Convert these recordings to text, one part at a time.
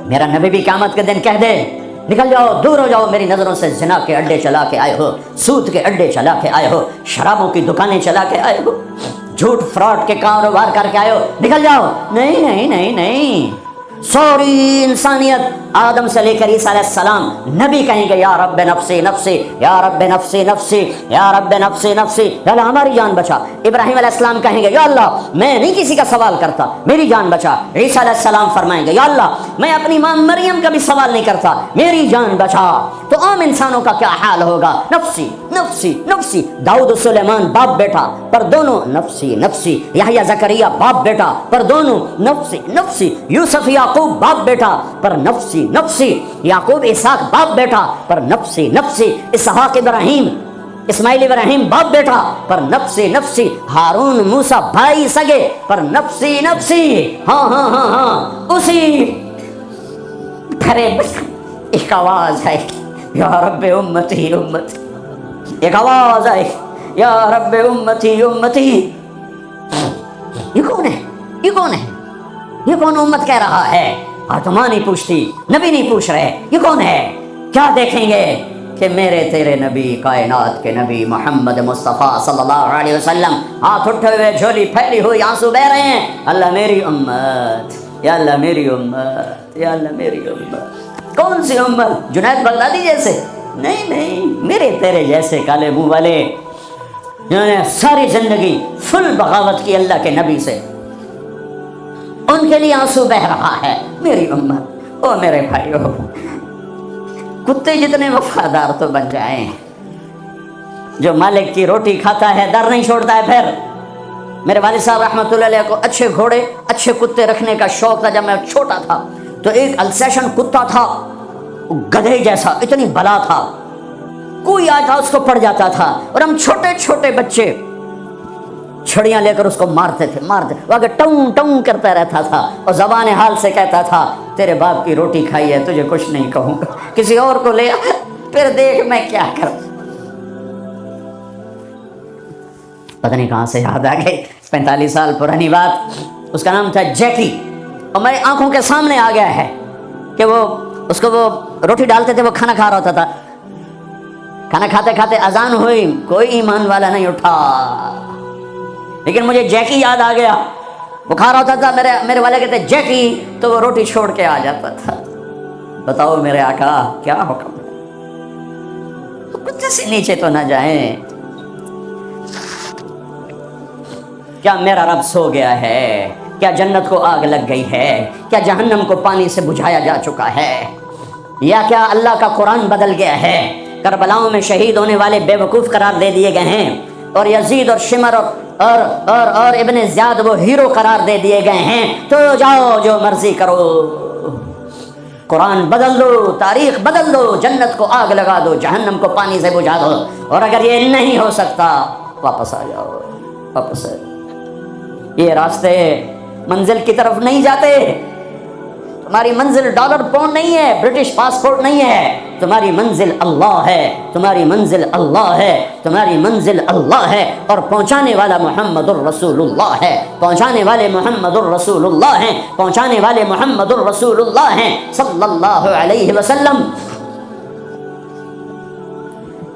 میرا نبی بھی قیامت کے دن کہہ دے نکل جاؤ، دور ہو جاؤ میری نظروں سے، زنا کے اڈے چلا کے آئے ہو، سود کے اڈے چلا کے آئے ہو، شرابوں کی دکانیں چلا کے آئے ہو، جھوٹ فراڈ کے کاروبار کر کے آئے ہو، نکل جاؤ۔ نہیں نہیں نہیں نہیں، سوری انسانیت آدم سے لے کر عیسیٰ علیہ السلام نبی کہیں گے یا رب نفسی نفسی، یا رب نفسی نفسی، یا رب نفسی نفسی، یا اللہ ہماری جان بچا۔ ابراہیم علیہ السلام کہیں گے یا اللہ میں نہیں کسی کا سوال کرتا، میری جان بچا۔ عیسیٰ علیہ السلام فرمائیں گے یا اللہ میں اپنی ماں مریم کا بھی سوال نہیں کرتا، میری جان بچا۔ تو عام انسانوں کا کیا حال ہوگا؟ نفسی نفسی نفسی۔ داؤد و سلیمان باپ بیٹا پر دونوں نفسی نفسی، یحییٰ زکریا باپ بیٹا پر دونوں نفسی نفسی، یوسف یعقوب باپ بیٹا پر نفسی نفسی، یعقوب اسحاق باپ بیٹا پر نفسی نفسی، اسحاق ابراہیم اسماعیل ابراہیم باپ بیٹا پر نفسی نفسی، ہارون موسیٰ بھائی سگے پر نفسی نفسی۔ ہاں ہاں ہاں ہاں، اسی پھرے ایک آواز ہے یا رب امتی امتی، ایک آواز ہے یا رب امتی امتی۔ یہ کون ہے؟ یہ کون ہے؟ یہ کون امت کہہ رہا ہے؟ آتما نہیں پوچھتی، نبی نہیں پوچھ رہے، یہ کون ہے؟ کیا دیکھیں گے کہ میرے تیرے نبی، کائنات کے نبی محمد مصطفیٰ صلی اللہ علیہ وسلم ہاتھ اٹھے ہوئے، جھولی پھیلی ہوئی، آنسو بہ رہے ہیں، اللہ میری امت، یا اللہ میری امت، یا اللہ میری امت۔ کون سی امت؟ جنید بغدادی جیسے؟ نہیں نہیں، میرے تیرے جیسے کالے منہ والے جنہوں نے ساری زندگی فل بغاوت کی اللہ کے نبی سے، ان کے لیے آنسو بہ رہا ہے میری امت۔ او میرے بھائیو، کتے جتنے وفادار تو بن جائیں، جو مالک کی روٹی کھاتا ہے در نہیں چھوڑتا ہے۔ پھر میرے والد صاحب رحمۃ اللہ علیہ کو اچھے گھوڑے اچھے کتے رکھنے کا شوق تھا۔ جب میں چھوٹا تھا تو ایک السیشن کتا تھا، گدھے جیسا، اتنی بلا تھا، کوئی آیا تھا اس کو پڑ جاتا تھا، اور ہم چھوٹے چھوٹے بچے چھڑیاں لے کر اس کو مارتے تھے، وہ آگے ٹوں ٹوں کرتا رہتا تھا اور زبان حال سے کہتا تھا تیرے باپ کی روٹی کھائی ہے، تجھے کچھ نہیں کہوں گا، کسی اور کو لے پھر دیکھ میں کیا کروں۔ پتہ نہیں کہاں سے یاد آ گئی، 45 سال پرانی بات۔ اس کا نام تھا جیکی، اور میری آنکھوں کے سامنے آ گیا ہے کہ وہ اس کو وہ روٹی ڈالتے تھے، وہ کھانا کھا رہا تھا، کھانا کھاتے کھاتے اذان ہوئی، کوئی ایمان والا نہیں اٹھا، لیکن مجھے جیکی یاد آ گیا۔ وہ کھا رہا تھا، میرے والے کہتے جیکی، تو وہ روٹی چھوڑ کے آ جاتا تھا۔ بتاؤ میرے آقا کیا حکم ہے؟ کتے سے نیچے تو نہ جائیں۔ کیا میرا رب سو گیا ہے؟ کیا جنت کو آگ لگ گئی ہے؟ کیا جہنم کو پانی سے بجھایا جا چکا ہے؟ یا کیا اللہ کا قرآن بدل گیا ہے؟ کربلاؤں میں شہید ہونے والے بے وقوف قرار دے دیے گئے ہیں، اور یزید اور شمر اور ابن زیاد وہ ہیرو قرار دے دیے گئے ہیں۔ تو جاؤ جو مرضی کرو، قرآن بدل دو، تاریخ بدل دو، جنت کو آگ لگا دو، جہنم کو پانی سے بجھا دو، اور اگر یہ نہیں ہو سکتا واپس آ جاؤ، واپس آ جاؤ۔ یہ راستے منزل کی طرف نہیں جاتے۔ تمہاری منزل ڈالر پاؤنڈ نہیں ہے، برٹش پاسپورٹ نہیں ہے، تمہاری منزل اللہ ہے، تمہاری منزل اللہ ہے، تمہاری منزل اللہ ہے، اور پہنچانے والا محمد الرسول اللہ ہے، پہنچانے والے محمد الرسول اللہ ہیں، پہنچانے والے محمد الرسول اللہ ہیں صلی اللہ علیہ وسلم۔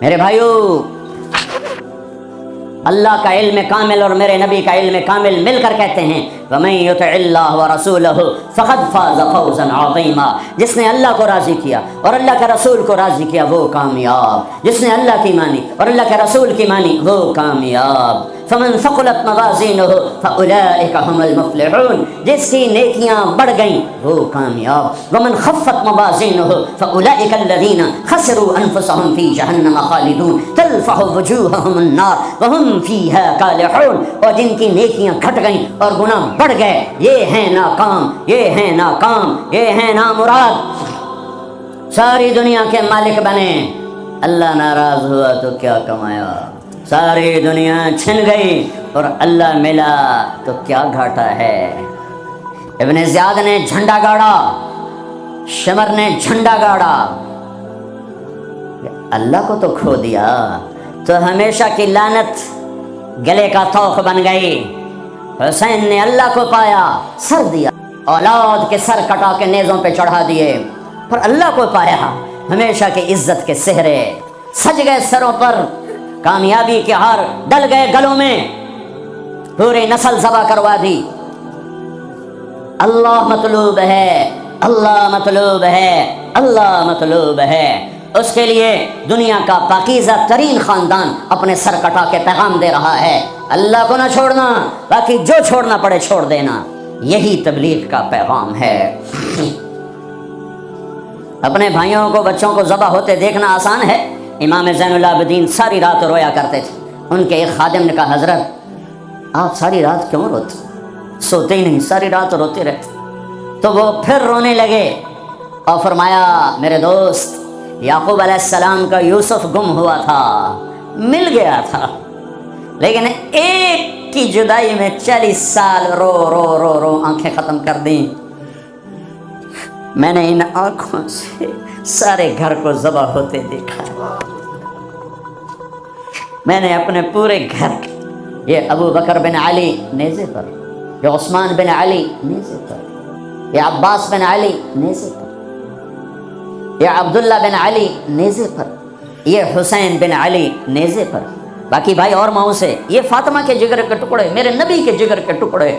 میرے بھائیو، اللہ کا علم کامل اور میرے نبی کا علم کامل مل کر کہتے ہیں وَمَن يُطِعِ اللَّهَ وَرَسُولَهُ فَقَدْ فَازَ فَوْزًا عَظِيمًا۔ جس نے اللہ کو راضی کیا اور اللہ کے رسول کو راضی کیا وہ کامیاب، جس نے اللہ کی مانی اور اللہ کے رسول کی مانی وہ کامیاب۔ فَمَن ثَقُلَتْ مَوَازِينُهُ فَأُولَٰئِكَ هُمُ الْمُفْلِحُونَ۔ جس کی نیکیاں بڑھ گئیں وہ کامیاب۔ وَمَن خَفَّتْ مَوَازِينُهُ فَأُولَٰئِكَ الَّذِينَ خَسِرُوا أَنفُسَهُمْ فِي جَهَنَّمَ خَالِدُونَ تَلْفَحُ وُجُوهَهُمُ النَّارُ وَهُمْ فِيهَا كَالِحُونَ۔ اور جن کی نیکیاں گھٹ گئیں اور گناہ بڑھ گئے، یہ ہیں ناکام، یہ ہیں ناکام، یہ ہیں نامراد، ساری دنیا کے مالک بنے، اللہ ناراض ہوا تو کیا کمایا، ساری دنیا چھن گئی اور اللہ ملا تو کیا گھاٹا ہے۔ ابن زیاد نے جھنڈا گاڑا، شمر نے جھنڈا گاڑا، اللہ کو تو کھو دیا تو ہمیشہ کی لعنت گلے کا طوق بن گئی۔ حسین نے اللہ کو پایا، سر دیا۔ اولاد کے سر کٹا کے نیزوں پہ چڑھا دیے، پر اللہ کو پایا، ہمیشہ کی عزت کے سہرے سج گئے سروں پر، کامیابی کے ہار ڈل گئے گلوں میں، پوری نسل ذبح کروا دی۔ اللہ مطلوب ہے، اللہ مطلوب ہے، اللہ مطلوب ہے۔ اس کے لیے دنیا کا پاکیزہ ترین خاندان اپنے سر کٹا کے پیغام دے رہا ہے، اللہ کو نہ چھوڑنا، باقی جو چھوڑنا پڑے چھوڑ دینا۔ یہی تبلیغ کا پیغام ہے۔ اپنے بھائیوں کو، بچوں کو ذبح ہوتے دیکھنا آسان ہے۔ امام زین العابدین ساری رات رویا کرتے تھے۔ ان کے ایک خادم نے کہا، حضرت آپ ساری رات کیوں روتے؟ سوتے ہی نہیں، ساری رات روتے رہتے۔ تو وہ پھر رونے لگے اور فرمایا، میرے دوست، یعقوب علیہ السلام کا یوسف گم ہوا تھا، مل گیا تھا، لیکن ایک کی جدائی میں 40 سال رو رو رو رو آنکھیں ختم کر دیں۔ میں نے ان آنکھوں سے سارے گھر کو ذبح ہوتے دیکھا، میں نے اپنے پورے گھر، یہ ابو بکر بن علی نیزے پر، یہ عثمان بن علی نیزے پر، یہ عباس بن علی نیزے پر، یہ عبداللہ بن علی نیزے پر، یہ حسین بن علی نیزے پر، باقی بھائی اور ماؤں سے، یہ فاطمہ کے جگر کے ٹکڑے، میرے نبی کے جگر کے ٹکڑے،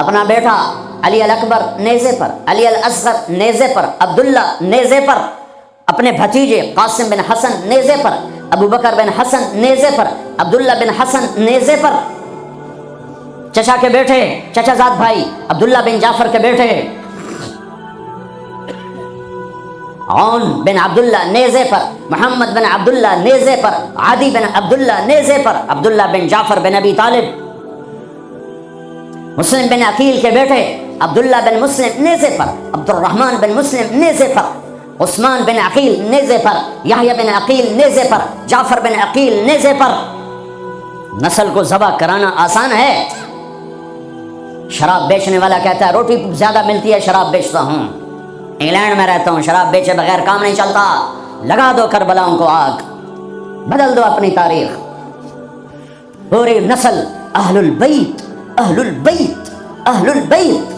اپنا بیٹا علی الاکبر نیزے پر، علی الاصغر نیزے پر، عبداللہ نیزے پر، اپنے بھتیجے قاسم بن حسن نیزے پر، ابو بکر بن حسن نیزے پر، عبداللہ بن حسن نیزے پر، چچا کے بیٹے، چچا زاد بھائی عبداللہ بن جعفر کے بیٹے عون بن عبداللہ نیزے پر، محمد بن عبداللہ نیزے پر، عادی بن عبداللہ نیزے پر، عبداللہ بن جعفر بن ابی طالب، مسلم بن عقیل کے بیٹے عبداللہ بن مسلم نیزے پر، عبد الرحمن بن مسلم نیزے پر، عثمان بن عقیل نیزے پر، یحییٰ بن عقیل نیزے پر، جعفر بن عقیل نیزے پر۔ نسل کو ذبح کرانا آسان ہے۔ شراب بیچنے والا کہتا ہے روٹی زیادہ ملتی ہے، شراب بیچتا ہوں، انگلینڈ میں رہتا ہوں، شراب بیچے بغیر کام نہیں چلتا، لگا دو کربلاؤں کو آگ، بدل دو اپنی تاریخ۔ پوری نسل اہل البیت، اہل البیت، اہل البیت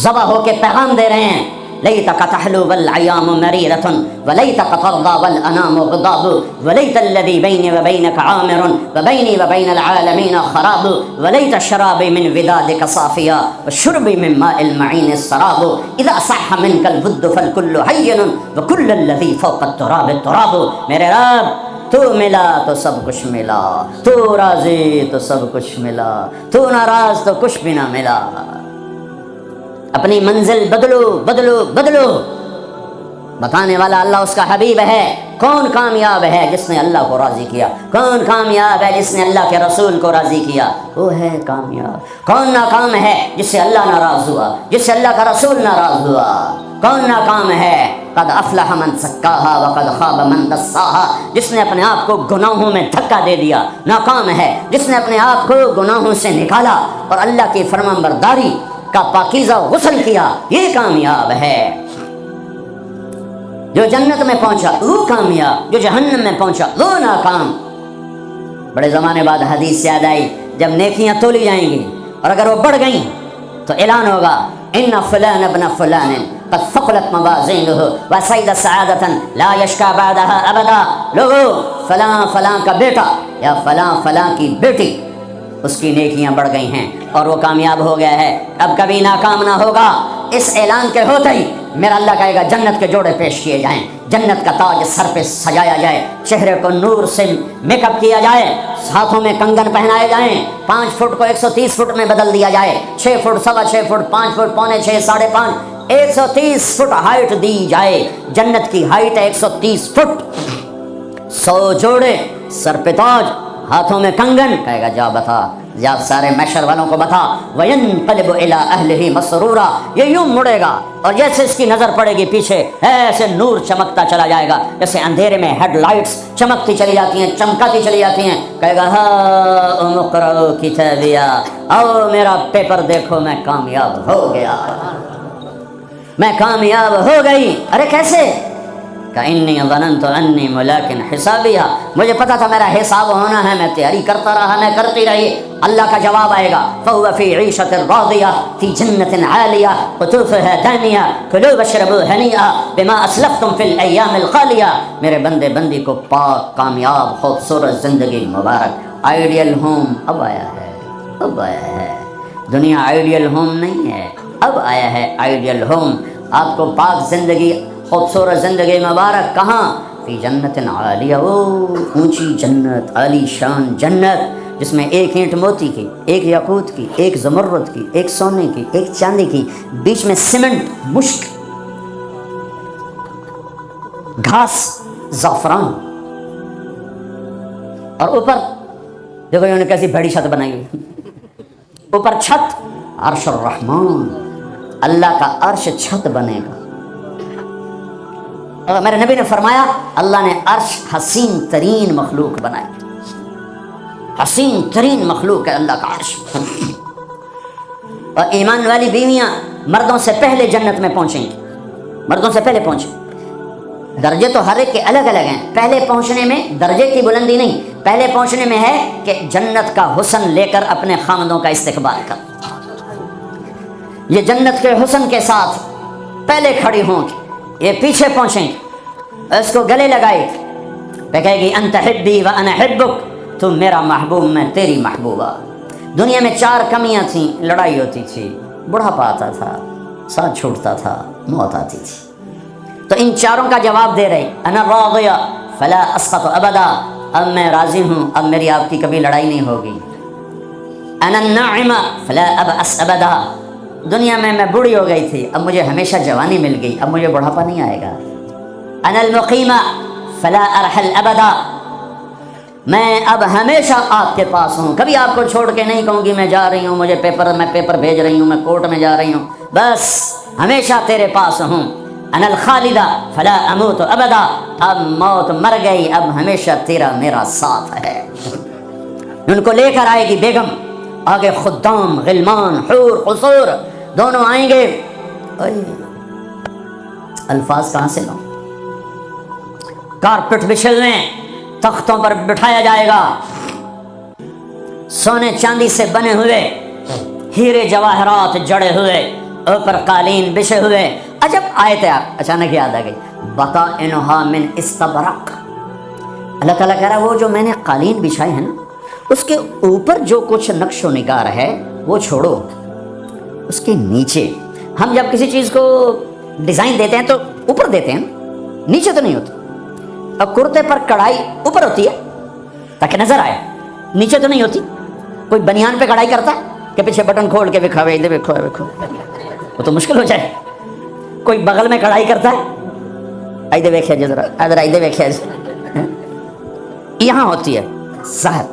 ذبح ہو کے پیغام دے رہے ہیں، لیتک تحلو والعیام مریرۃ ولیتک ترضی والانام غضاب ولیت الذی بینی وبینک عامر وبینی وبین العالمین خراب ولیت شرابی من ودادک صافیا وشربی من ماء المعین السراب اذا صح منک الود فالکل حین وکل الذی فوق التراب التراب۔ میرے رب تو ملا تو سب کچھ ملا، تو راضی تو سب کچھ ملا، تو ناراض تو کچھ بھی نہ ملا۔ اپنی منزل بدلو بدلو بدلو۔ بتانے والا اللہ اس کا حبیب ہے۔ کون کامیاب ہے؟ جس نے اللہ کو راضی کیا۔ کون کامیاب ہے؟ جس نے اللہ کے رسول کو راضی کیا، وہ ہے کامیاب۔ کون ناکام ہے؟ جس سے اللہ ناراض ہوا، جس سے اللہ کا رسول ناراض ہوا۔ کون ناکام ہے؟ قد افلح من زکاہا وقد خاب من دساہا، جس نے اپنے آپ کو گناہوں میں دھکا دے دیا ناکام ہے۔ جس نے اپنے آپ کو گناہوں سے نکالا اور اللہ کی فرمانبرداری کا پاکیزہ غسل کیا، یہ کامیاب ہے۔ جو جنت میں پہنچا وہ کامیاب، جو جہنم میں پہنچا وہ ناکام۔ بڑے زمانے بعد حدیث یاد آئی، جب نیکیاں تولی جائیں گی اور اگر وہ بڑھ گئیں تو اعلان ہوگا ان فلان ابن فلان قد ثقلت موازینہ وسعد سعادۃ لا یشکا بعدها ابدا۔ لوگو، فلاں فلاں کا بیٹا یا فلاں فلاں کی بیٹی، اس کی نیکیاں بڑھ گئی ہیں اور وہ کامیاب ہو گیا ہے، اب کبھی ناکام نہ ہوگا۔ اس اعلان کے ہوتے ہی میرا اللہ کہے گا جنت کے جوڑے پیش کیے جائیں، جنت کا تاج سر پہ سجایا جائے، چہرے کو نور سے میک اپ کیا جائے، ہاتھوں میں کنگن پہنائے جائیں، 5 فٹ کو 130 فٹ میں بدل دیا جائے، 6 foot, 6.25 foot, 5 foot, 5.25، 5.5، 130 foot height دی جائے۔ جنت کی ہائٹ ہے 130 فٹ۔ 100 جوڑے، سر پہ تاج، ہاتھوں میں کنگن، کہے گا جا بتا، جا سارے محشر والوں کو بتا۔ وَيَنْقَلِبُ إِلَىٰ أَهْلِهِ مَسْرُورًا، یہ یوں مڑے گا اور جیسے اس کی نظر پڑے گی پیچھے ایسے نور چمکتا چلا جائے گا، جیسے اندھیرے میں ہیڈ لائٹس چمکتی چلی جاتی ہیں، چمکاتی چلی جاتی ہیں۔ کہے گا ہاؤم اقرؤوا کتابیہ، آؤ میرا پیپر دیکھو، میں کامیاب ہو گیا، میں کامیاب ہو گئی۔ ارے کیسے؟ کہ انی ظننت انی ملاقٍ حسابیہ، مجھے پتا تھا میرا حساب ہونا ہے، میں تیاری کرتا رہا، میں کرتی رہی، اللہ کا جواب آئے گا فہو فی عیشۃ راضیہ فی جنۃ عالیہ قطوفها دانیہ کلوا واشربوا ہنیئا بما اسلفتم فی الایام الخالیہ۔ میرے بندے بندی کو پاک کامیاب خوبصورت زندگی مبارک، آئیڈیل ہوم اب آیا ہے، اب آیا ہے، دنیا آئیڈیل ہوم نہیں ہے، اب آیا ہے آئیڈیل ہوم۔ آپ کو پاک زندگی خوبصورت زندگی مبارک کہاں؟ فی جنت عالیہ، اونچی جنت، عالی شان جنت، جس میں ایک اینٹ موتی کی، ایک یاقوت کی، ایک زمرد کی، ایک سونے کی، ایک چاندی کی، بیچ میں سیمنٹ، مشک، گھاس، زعفران، اور اوپر دیکھو انہوں نے کیسی بڑی چھت بنائی ہوئی، اوپر چھت عرش الرحمان، اللہ کا عرش چھت بنے گا۔ اور میرے نبی نے فرمایا اللہ نے عرش حسین ترین مخلوق بنائی، حسین ترین مخلوق ہے اللہ کا عرش۔ اور ایمان والی بیویاں مردوں سے پہلے جنت میں پہنچیں گی، مردوں سے پہلے پہنچیں۔ درجے تو ہر ایک کے الگ الگ ہیں، پہلے پہنچنے میں درجے کی بلندی نہیں، پہلے پہنچنے میں ہے کہ جنت کا حسن لے کر اپنے خامدوں کا استقبال کر، یہ جنت کے حسن کے ساتھ پہلے کھڑی ہوں گی، یہ پیچھے پہنچیں گی، اس کو گلے لگائے گی، کہے گی انت حبی و انا حبک، تو میرا محبوب میں تیری محبوبہ۔ دنیا میں 4 کمیاں تھیں، لڑائی ہوتی تھی، بڑھاپا آتا تھا، ساتھ چھوٹتا تھا، موت آتی تھی، تو ان چاروں کا جواب دے رہے انا راضیہ فلا اسقط ابدا، اب میں راضی ہوں، اب میری آپ کی کبھی لڑائی نہیں ہوگی۔ انا الناعمہ فلا ابأس ابدا، دنیا میں بوڑھی ہو گئی تھی، اب مجھے ہمیشہ جوانی مل گئی، اب مجھے بڑھاپا نہیں آئے گا۔ انا المقیمہ فلا ارحل ابدا، میں اب ہمیشہ آپ کے پاس ہوں، کبھی آپ کو چھوڑ کے نہیں کہوں گی میں جا رہی ہوں، مجھے میں پیپر بھیج رہی ہوں، میں کورٹ میں جا رہی ہوں، بس ہمیشہ تیرے پاس ہوں۔ انا الخالدہ فلا اموت ابدا، اب موت مر گئی، اب ہمیشہ تیرا میرا ساتھ ہے۔ ان کو لے کر آئے گی بیگم، آگے خدام، غلمان، حور، قصور دونوں آئیں گے، الفاظ کہاں سے لاؤں، کارپٹ بچھلنے، تختوں پر بٹھایا جائے گا، سونے چاندی سے بنے ہوئے، ہیرے جواہرات جڑے ہوئے، اوپر قالین بچھے ہوئے۔ عجب آیت اچانک یاد آ گئی، بطائنها من استبرق، اللہ تعالیٰ کہہ رہا ہے وہ جو میں نے قالین بچھائے ہیں نا، اس کے اوپر جو کچھ نقش و نگار ہے وہ چھوڑو، اس کے نیچے ہم جب کسی چیز کو ڈیزائن دیتے ہیں تو اوپر دیتے ہیں، نیچے تو نہیں ہوتی۔ اب کرتے پر کڑھائی اوپر ہوتی ہے تاکہ نظر آئے، نیچے تو نہیں ہوتی۔ کوئی بنیان پہ کڑھائی کرتا ہے کہ پیچھے بٹن کھول کے دکھاوے، ادھر دیکھو دیکھو، وہ تو مشکل ہو جائے۔ کوئی بغل میں کڑھائی کرتا ہے، ادھر دیکھیں ذرا، ادھر دیکھیں، یہاں ہوتی ہے ظاہر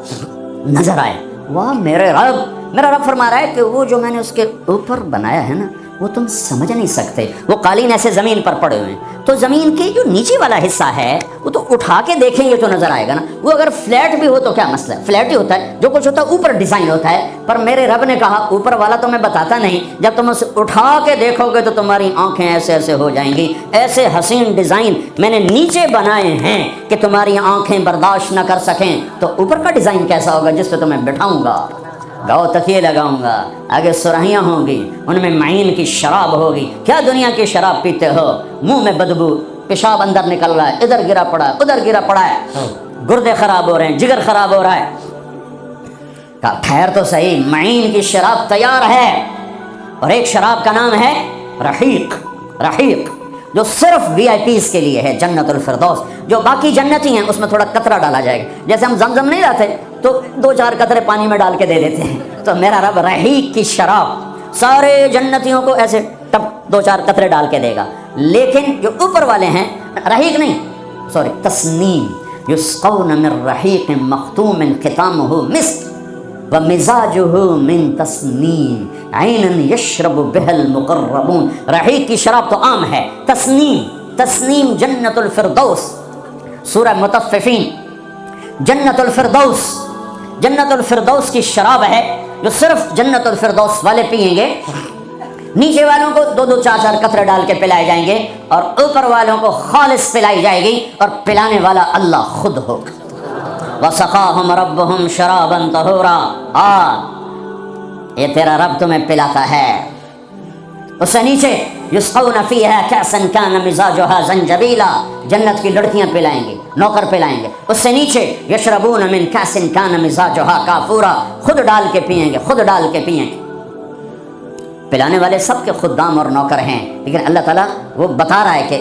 نظر آئے۔ واہ میرے رب، میرا رب فرما رہا ہے کہ وہ جو میں نے اس کے اوپر بنایا ہے نا، وہ تم سمجھ نہیں سکتے۔ وہ قالین ایسے زمین پر پڑے ہوئے ہیں، تو زمین کے جو نیچے والا حصہ ہے وہ تو اٹھا کے دیکھیں گے تو نظر آئے گا نا۔ وہ اگر فلیٹ بھی ہو تو کیا مسئلہ ہے، فلیٹ ہی ہوتا ہے، جو کچھ ہوتا ہے اوپر ڈیزائن ہوتا ہے۔ پر میرے رب نے کہا اوپر والا تو میں بتاتا نہیں، جب تم اسے اٹھا کے دیکھو گے تو تمہاری آنکھیں ایسے ایسے ہو جائیں گی۔ ایسے حسین ڈیزائن میں نے نیچے بنائے ہیں کہ تمہاری آنکھیں برداشت نہ کر سکیں، تو اوپر کا ڈیزائن کیسا ہوگا جس پہ تمہیں بٹھاؤں گا، گاؤ تکیے لگاؤں گا، آگے سرہیاں ہوں گی، ان میں معین کی شراب ہوگی۔ کیا دنیا کی شراب پیتے ہو، منہ میں بدبو، پیشاب اندر نکل رہا ہے، ادھر گرا پڑا ہے، ادھر گرا پڑا ہے، گردے خراب ہو رہے ہیں، جگر خراب ہو رہا ہے۔ کہا ٹھہر تو صحیح، معین کی شراب تیار ہے، اور ایک شراب کا نام ہے رحیق، رحیق جو صرف وی آئی پیز کے لیے ہے، جنت الفردوس۔ جو باقی جنتی ہیں اس میں تھوڑا قطرہ ڈالا جائے گا، جیسے ہم زمزم نہیں لاتے تو 2-4 قطرے پانی میں ڈال کے دے دیتے ہیں، تو میرا رب رحیق کی شراب سارے جنتیوں کو ایسے ٹپ 2-4 قطرے ڈال کے دے گا۔ لیکن جو اوپر والے ہیں، رحیق نہیں، سوری، تسنیم، یسقون من رحیق مختوم ختامہ مسک ومزاجہ من تسنیم عینا یشرب بها المقربون۔ رحیق کی شراب تو عام ہے، تسنیم، تسنیم جنت الفردوس، سورہ مطففین، جنت الفردوس، جنت الفردوس کی شراب ہے جو صرف جنت الفردوس والے پئیں گے۔ نیچے والوں کو 2-2 4-4 قطرے ڈال کے پلائے جائیں گے اور اوپر والوں کو خالص پلائی جائے گی، اور پلانے والا اللہ خود ہوگا۔ وَسَقَاهُمْ رَبُّهُمْ شَرَابًا طَهُورًا، یہ تیرا رب تمہیں پلاتا ہے۔ اس سے نیچے یسقون فیہا کأسا کان مزاجها زنجبیلا، جنت کی لڑکیاں پلائیں گے، نوکر پلائیں گے۔ اس سے نیچے یشربون من کأس کان مزاجها کافورا، خود ڈال کے پئیں گے، خود ڈال کے پئیں گے۔ پلانے والے سب کے خدام اور نوکر ہیں، لیکن اللہ تعالیٰ وہ بتا رہا ہے کہ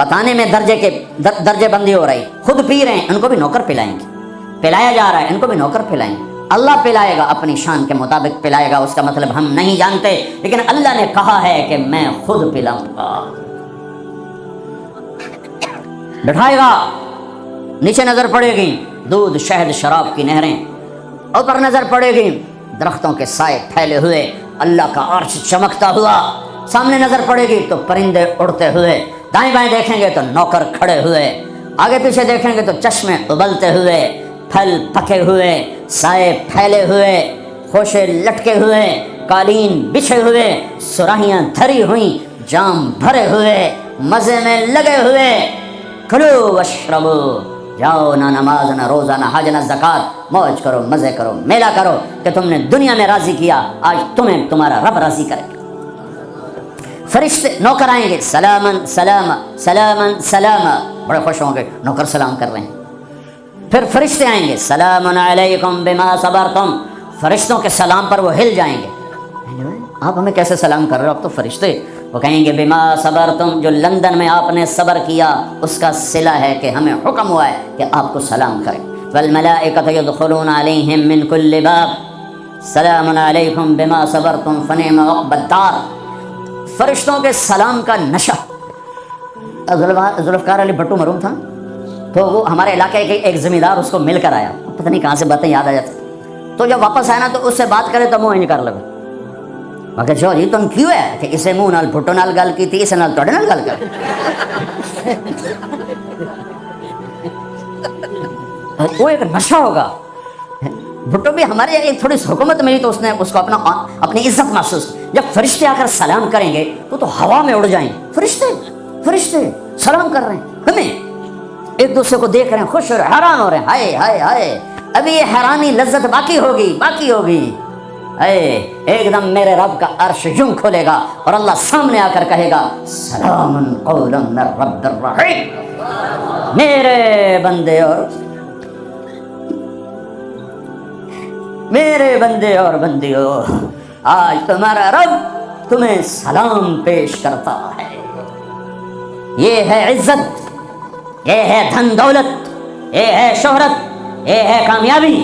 بتانے میں درجے بندی ہو رہی، خود پی رہے ہیں، ان کو بھی نوکر پلائیں گے، پلایا جا رہا ہے، ان کو بھی نوکر پلائیں گے۔ اللہ پلائے گا، اپنی شان کے مطابق پلائے گا، اس کا مطلب ہم نہیں جانتے، لیکن اللہ نے کہا ہے کہ میں خود پلاؤں گا۔ بٹھائے گا، نیچے نظر پڑے گی دودھ شہد شراب کی نہریں، اوپر نظر پڑے گی درختوں کے سائے پھیلے ہوئے، اللہ کا عرش چمکتا ہوا، سامنے نظر پڑے گی تو پرندے اڑتے ہوئے، دائیں بائیں دیکھیں گے تو نوکر کھڑے ہوئے، آگے پیچھے دیکھیں گے تو چشمے ابلتے ہوئے، پھل پکے ہوئے، سائے پھیلے ہوئے، خوشے لٹکے ہوئے، قالین بچھے ہوئے، سراہیاں دھری ہوئیں، جام بھرے ہوئے، مزے میں لگے ہوئے۔ کلو واشربو، جاؤ، نہ نماز نہ روزہ نہ حج نہ زکوٰۃ، موج کرو، مزے کرو، میلہ کرو کہ تم نے دنیا میں راضی کیا، آج تمہیں تمہارا رب راضی کرے گا۔ فرشتے نوکر آئیں گے، سلامن سلاما سلامن سلاما، بڑے خوش ہوں گے، نوکر سلام کر رہے ہیں۔ پھر فرشتے آئیں گے، سلام علیکم بما صبرتم، فرشتوں کے سلام پر وہ ہل جائیں گے، آپ ہمیں کیسے سلام کر رہے ہو، آپ تو فرشتے۔ وہ کہیں گے بما صبرتم، جو لندن میں آپ نے صبر کیا اس کا صلہ ہے کہ ہمیں حکم ہوا ہے کہ آپ کو سلام کریں۔ والملائکۃ یدخلون علیہم من کل باب سلام علیکم بما صبرتم فنعم عقبی الدار۔ فرشتوں کے سلام کا نشہ، ذوالفقار علی بھٹو مرحوم تھا تو وہ ہمارے علاقے کے ایک زمیندار اس کو مل کر آیا، پتہ نہیں کہاں سے باتیں یاد آ جاتی، تو جب واپس آیا نا تو اس سے بات کرے تو منہ نہیں کر لگا، میں کہا جی تم کیوں ہے کہ اسے منہ نال بھٹو نال گل کی تھی، اسے نال توڑے نال گل کر، وہ ایک نشہ ہوگا۔ بھٹو بھی ہمارے ایک تھوڑی سی حکومت ملی تو اس نے اس کو اپنی عزت محسوس، جب فرشتے آ کر سلام کریں گے تو ہوا میں اڑ جائیں، فرشتے سلام کر رہے ہیں، ہمیں ایک دوسرے کو دیکھ رہے ہیں، خوش ہو رہے ہیں، حیران ہو رہے ہیں، ہائے ہائے ہائے، ابھی یہ حیرانی لذت باقی ہوگی، ایک دم میرے رب کا عرش یوں کھولے گا اور اللہ سامنے آ کر کہے گا سلام قولا من رب الرحیم، میرے بندے اور بندیوں، آج تمہارا رب تمہیں سلام پیش کرتا ہے۔ یہ ہے عزت، یہ ہے دھن دولت، یہ ہے شہرت، یہ ہے کامیابی،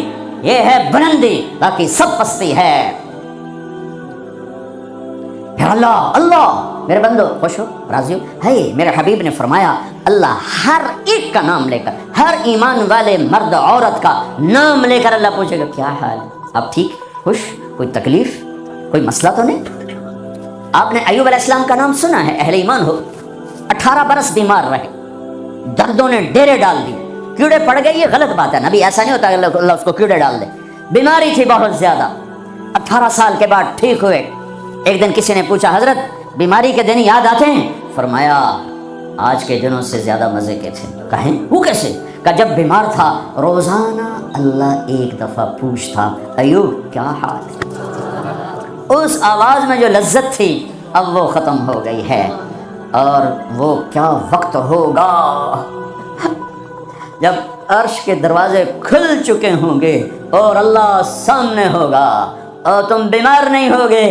یہ ہے بلندی، باقی سب پستی ہے۔ پھر اللہ میرے بندو خوش ہو، راضی ہو، ہے میرے حبیب نے فرمایا اللہ ہر ایک کا نام لے کر، ہر ایمان والے مرد عورت کا نام لے کر اللہ پوچھے گا کیا حال ہے، آپ ٹھیک، خوش، کوئی تکلیف، کوئی مسئلہ تو نہیں؟ آپ نے ایوب علیہ السلام کا نام سنا ہے، اہل ایمان ہو، 18 برس بیمار رہے، دردوں نے ڈیرے ڈال دی، کیڑے پڑ گئے، یہ غلط بات ہے، نبی ایسا نہیں ہوتا کہ اللہ اس کو کیڑے ڈال دے، بیماری تھی بہت زیادہ، 18 سال کے بعد ٹھیک ہوئے۔ ایک دن کسی نے پوچھا حضرت بیماری کے دن یاد آتے ہیں؟ فرمایا آج کے دنوں سے زیادہ مزے کے تھے۔ کہیں وہ کیسے؟ کہ جب بیمار تھا روزانہ اللہ ایک دفعہ پوچھتا ایوب کیا حال ہے، اس آواز میں جو لذت تھی اب وہ ختم ہو گئی ہے، اور وہ کیا وقت ہوگا جب عرش کے دروازے کھل چکے ہوں گے اور اللہ سامنے ہوگا اور تم بیمار نہیں ہوگے،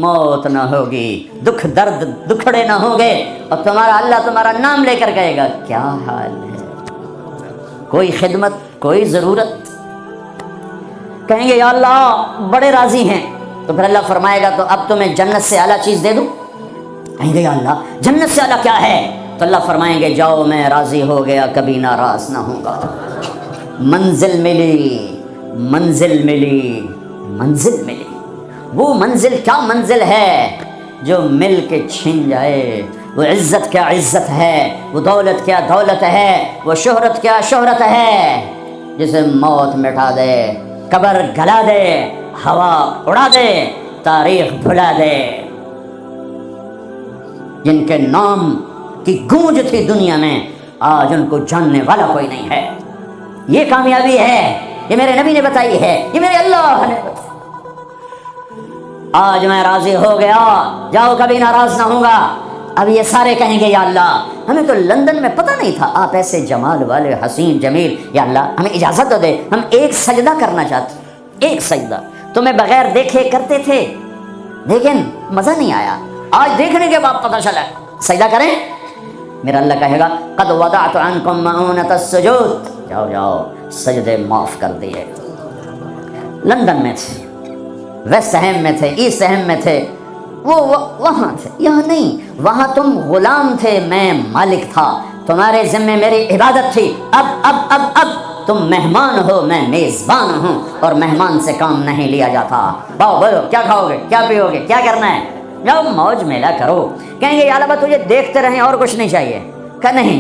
موت نہ ہوگی، دکھ درد دکھڑے نہ ہوں گے، اور اللہ تمہارا نام لے کر کہے گا کیا حال ہے، کوئی خدمت، کوئی ضرورت، کہیں گے یا اللہ بڑے راضی ہیں، تو پھر اللہ فرمائے گا تو اب تمہیں جنت سے اعلیٰ چیز دے دوں، کہیں گے یا اللہ جنت سے اعلیٰ کیا ہے، تو اللہ فرمائیں گے جاؤ میں راضی ہو گیا کبھی ناراض نہ ہوں گا، منزل ملی، وہ منزل کیا منزل ہے جو مل کے چھن جائے، وہ عزت کیا عزت ہے، وہ دولت کیا دولت ہے، وہ شہرت کیا شہرت ہے، جسے موت مٹا دے، قبر گلا دے، ہوا اڑا دے، تاریخ بھلا دے، جن کے نام کی گونج تھی دنیا میں، آج ان کو جاننے والا کوئی نہیں ہے۔ یہ کامیابی ہے، یہ میرے نبی نے بتائی ہے، یہ میرے اللہ نے بتائی۔ آج میں راضی ہو گیا، جاؤ کبھی ناراض نہ ہوں گا۔ اب یہ سارے کہیں گے یا اللہ ہمیں تو لندن میں پتہ نہیں تھا آپ ایسے جمال والے حسین جمیل، یا اللہ ہمیں اجازت تو دے، ہم ایک سجدہ کرنا چاہتے، ایک سجدہ تمہیں بغیر دیکھے کرتے تھے لیکن مزہ نہیں آیا، آج دیکھنے کے بعد پتہ چلا سجدہ کریں۔ میرا اللہ کہے گا قد وضعت عنکم مؤونۃ السجود، جاؤ جاؤ سجدے معاف کر دیے۔ لندن میں تھے، ویسٹ ہیم میں تھے، ایسٹ ہیم میں تھے، وہ وہاں تھے، یہاں نہیں۔ وہاں تم غلام تھے، میں مالک تھا، تمہارے ذمے میری عبادت تھی۔ اب تم مہمان ہو، میں میزبان ہوں، اور مہمان سے کام نہیں لیا جاتا۔ باؤ بولو کیا کھاؤ گے، کیا پیو گے، کیا کرنا ہے، جاؤ موج میلہ کرو۔ کہیں گے یا اللہ تجھے دیکھتے رہیں اور کچھ نہیں چاہیے، کہ نہیں،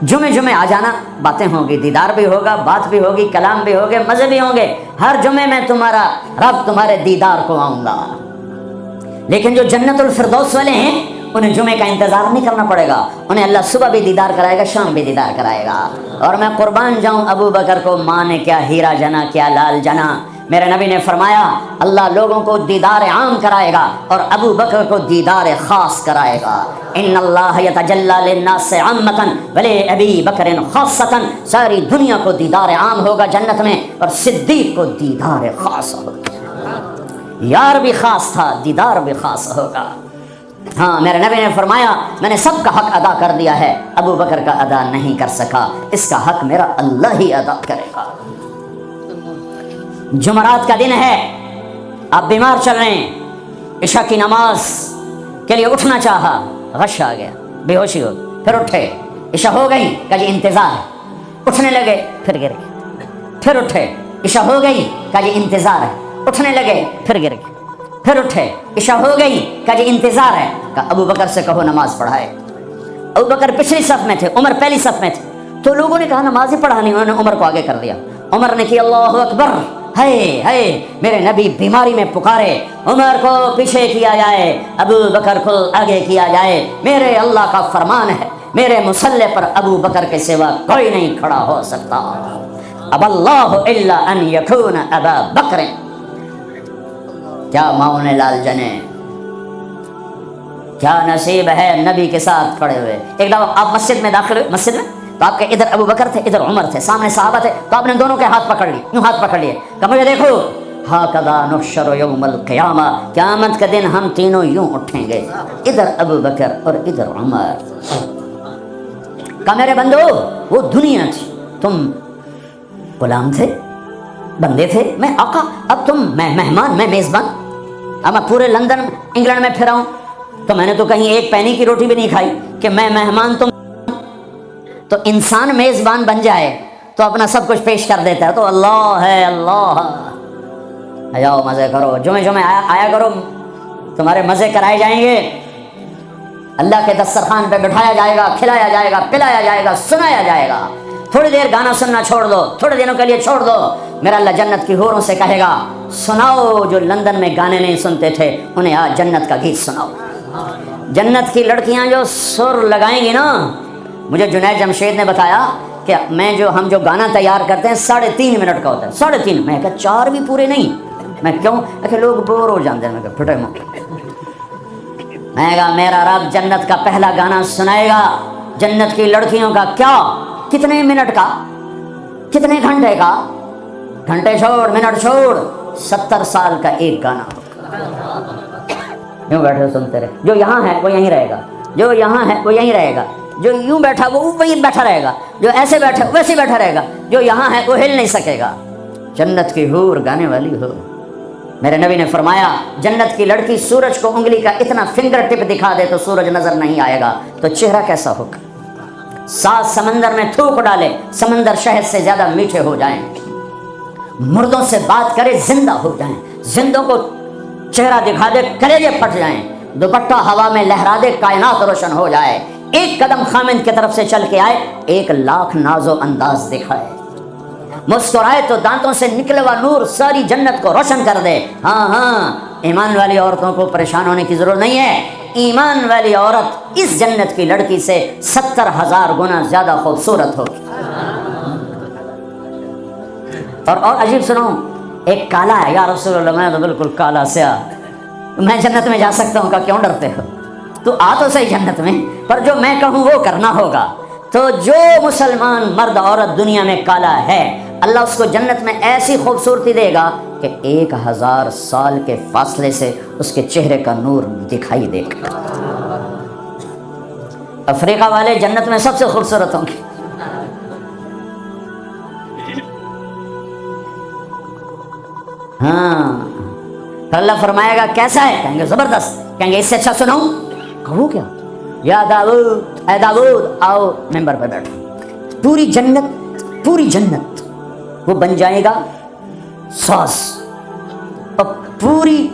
جمعے آ جانا، باتیں ہوں گی، دیدار بھی ہوگا، بات بھی ہوگی، کلام بھی ہوگے، مزے بھی ہوں گے، ہر جمعے میں تمہارا رب تمہارے دیدار کو آؤں گا۔ لیکن جو جنت الفردوس والے ہیں انہیں جمعے کا انتظار نہیں کرنا پڑے گا، انہیں اللہ صبح بھی دیدار کرائے گا، شام بھی دیدار کرائے گا۔ اور میں قربان جاؤں ابو بکر کو، ماں نے کیا ہیرا جنا، کیا لال جنا۔ میرے نبی نے فرمایا اللہ لوگوں کو دیدار عام کرائے گا اور ابو بکر کو دیدار خاص کرائے گا۔ ان اللہ یتجلی للناس عامۃ ولی ابی بکر خاصۃ، ساری دنیا کو دیدار عام ہوگا جنت میں، اور صدیق کو دیدار خاص ہوگا۔ یار بھی خاص تھا، دیدار بھی خاص ہوگا۔ ہاں میرے نبی نے فرمایا میں نے سب کا حق ادا کر دیا ہے، ابو بکر کا ادا نہیں کر سکا، اس کا حق میرا اللہ ہی ادا کرے گا۔ جمعرات کا دن ہے، آپ بیمار چل رہے ہیں، عشاء کی نماز کے لیے اٹھنا چاہا، غش آ گیا، بے ہوشی ہو، پھر اٹھے، عشاء ہو گئی، کہا جی انتظار ہے، اٹھنے لگے، پھر گر گئے، پھر اٹھے، عشاء ہو گئی، کہا جی انتظار ہے، اٹھنے لگے، پھر گر گئے، پھر اٹھے، عشاء ہو گئی، کہا جی انتظار ہے، کہا ابو بکر سے کہو نماز پڑھائے۔ ابو بکر پچھلی صف میں تھے، عمر پہلی صف میں تھے، تو لوگوں نے کہا نماز ہی پڑھانی، انہوں نے عمر کو آگے کر دیا۔ عمر نے کہا اللہ اکبر، ہے میرے نبی بیماری میں پکارے، عمر کو پیچھے کیا جائے، ابو بکر کو آگے کیا جائے، میرے اللہ کا فرمان ہے، میرے مصلی پر ابو بکر کے سوا کوئی نہیں کھڑا ہو سکتا۔ اب اللہ الا ان یکون ابا بکر، کیا ماؤں نے لال جنے، کیا نصیب ہے نبی کے ساتھ کھڑے ہوئے۔ ایک دفعہ آپ مسجد میں داخل ہوئے، مسجد میں تو آپ کے ادھر ابو بکر تھے، ادھر عمر تھے، سامنے صحابہ تھے، تو آپ نے دونوں کے ہاتھ پکڑ لیے، یوں ہاتھ پکڑ لیے، کہا مجھے دیکھو، ہاکذا نحشر یوم القیامہ، قیامت کے دن ہم تینوں یوں اٹھیں گے، ادھر ابو بکر اور ادھر عمر۔ کہا میرے بندو وہ دنیا تھی، تم غلام تھے، بندے تھے، میں آقا، اب تم میں مہمان، میں میزبان۔ اب میں پورے لندن انگلینڈ میں پھراؤں تو میں نے تو کہیں ایک پینی کی روٹی بھی نہیں کھائی کہ میں مہمان تم، تو انسان میزبان بن جائے تو اپنا سب کچھ پیش کر دیتا ہے، تو اللہ ہے، اللہ جاؤ مزے کرو، جمعے آیا کرو، تمہارے مزے کرائے جائیں گے، اللہ کے دسترخوان پہ بٹھایا جائے گا، کھلایا جائے گا، پلایا جائے گا، سنایا جائے گا۔ تھوڑی دیر گانا سننا چھوڑ دو، تھوڑے دنوں کے لیے چھوڑ دو، میرا اللہ جنت کی حوروں سے کہے گا سناؤ، جو لندن میں گانے نہیں سنتے تھے انہیں آج جنت کا گیت سناؤ۔ جنت کی لڑکیاں جو سر لگائیں گی نا، مجھے جنید جمشید نے بتایا کہ ہم جو گانا تیار کرتے ہیں 3.5 منٹ کا ہوتا ہے، 3.5، میں کہا 4 بھی پورے نہیں، میں کیوں کہ لوگ بور ہو جاتے ہیں، میں کہا پھٹے مو، میں کہا میرا رب جنت کا پہلا گانا سنائے گا، جنت کی لڑکیوں کا، کیا کتنے منٹ کا، کتنے گھنٹے کا، گھنٹے چھوڑ منٹ چھوڑ، 70 سال کا ایک گانا، یوں بیٹھے سنتے رہے، جو یہاں ہے وہ یہیں رہے گا، جو یہاں ہے وہ یہیں رہے گا، جو یوں بیٹھا وہ وہیں بیٹھا رہے گا، جو ایسے بیٹھا ویسے بیٹھا رہے گا، جو یہاں ہے وہ ہل نہیں سکے گا۔ جنت کی حور گانے والی ہو۔ میرے نبی نے فرمایا جنت کی لڑکی سورج کو انگلی کا اتنا فنگر ٹپ دکھا دے تو سورج نظر نہیں آئے گا، تو چہرہ کیسا ہوگا؟ 7 سمندر میں تھوک ڈالے، سمندر شہد سے زیادہ میٹھے ہو جائیں، مردوں سے بات کرے زندہ ہو جائیں، زندوں کو چہرہ دکھا دے کلیجے پھٹ جائیں، دوپٹہ ہوا میں لہرا دے کائنات روشن ہو جائے، ایک قدم خامند کی طرف سے چل کے آئے 1 لاکھ ناز و انداز دکھائے، مسکرائے تو دانتوں سے نکلے ہوا نور ساری جنت کو روشن کر دے۔ ہاں ایمان والی عورتوں کو پریشان ہونے کی ضرورت نہیں ہے، ایمان والی عورت اس جنت کی لڑکی سے 70,000 گنا زیادہ خوبصورت ہوگی۔ اور عجیب سنو، ایک کالا ہے، یا رسول اللہ میں تو بالکل کالا سیاہ، میں جنت میں جا سکتا ہوں؟ کہ کیوں ڈرتے ہو؟ تو آ تو صحیح جنت میں، پر جو میں کہوں وہ کرنا ہوگا۔ تو جو مسلمان مرد عورت دنیا میں کالا ہے، اللہ اس کو جنت میں ایسی خوبصورتی دے گا کہ 1000 سال کے فاصلے سے اس کے چہرے کا نور دکھائی دے گا۔ افریقہ والے جنت میں سب سے خوبصورت ہوں گے۔ ہاں اللہ فرمائے گا کیسا ہے؟ کہیں گے زبردست۔ کہیں گے اس سے اچھا سناؤں؟ کہو کیا؟ یا داؤد، اے داؤد آؤ ممبر پہ بیٹھو۔ پوری جنت وہ بن جائے گا ساز، اور پوری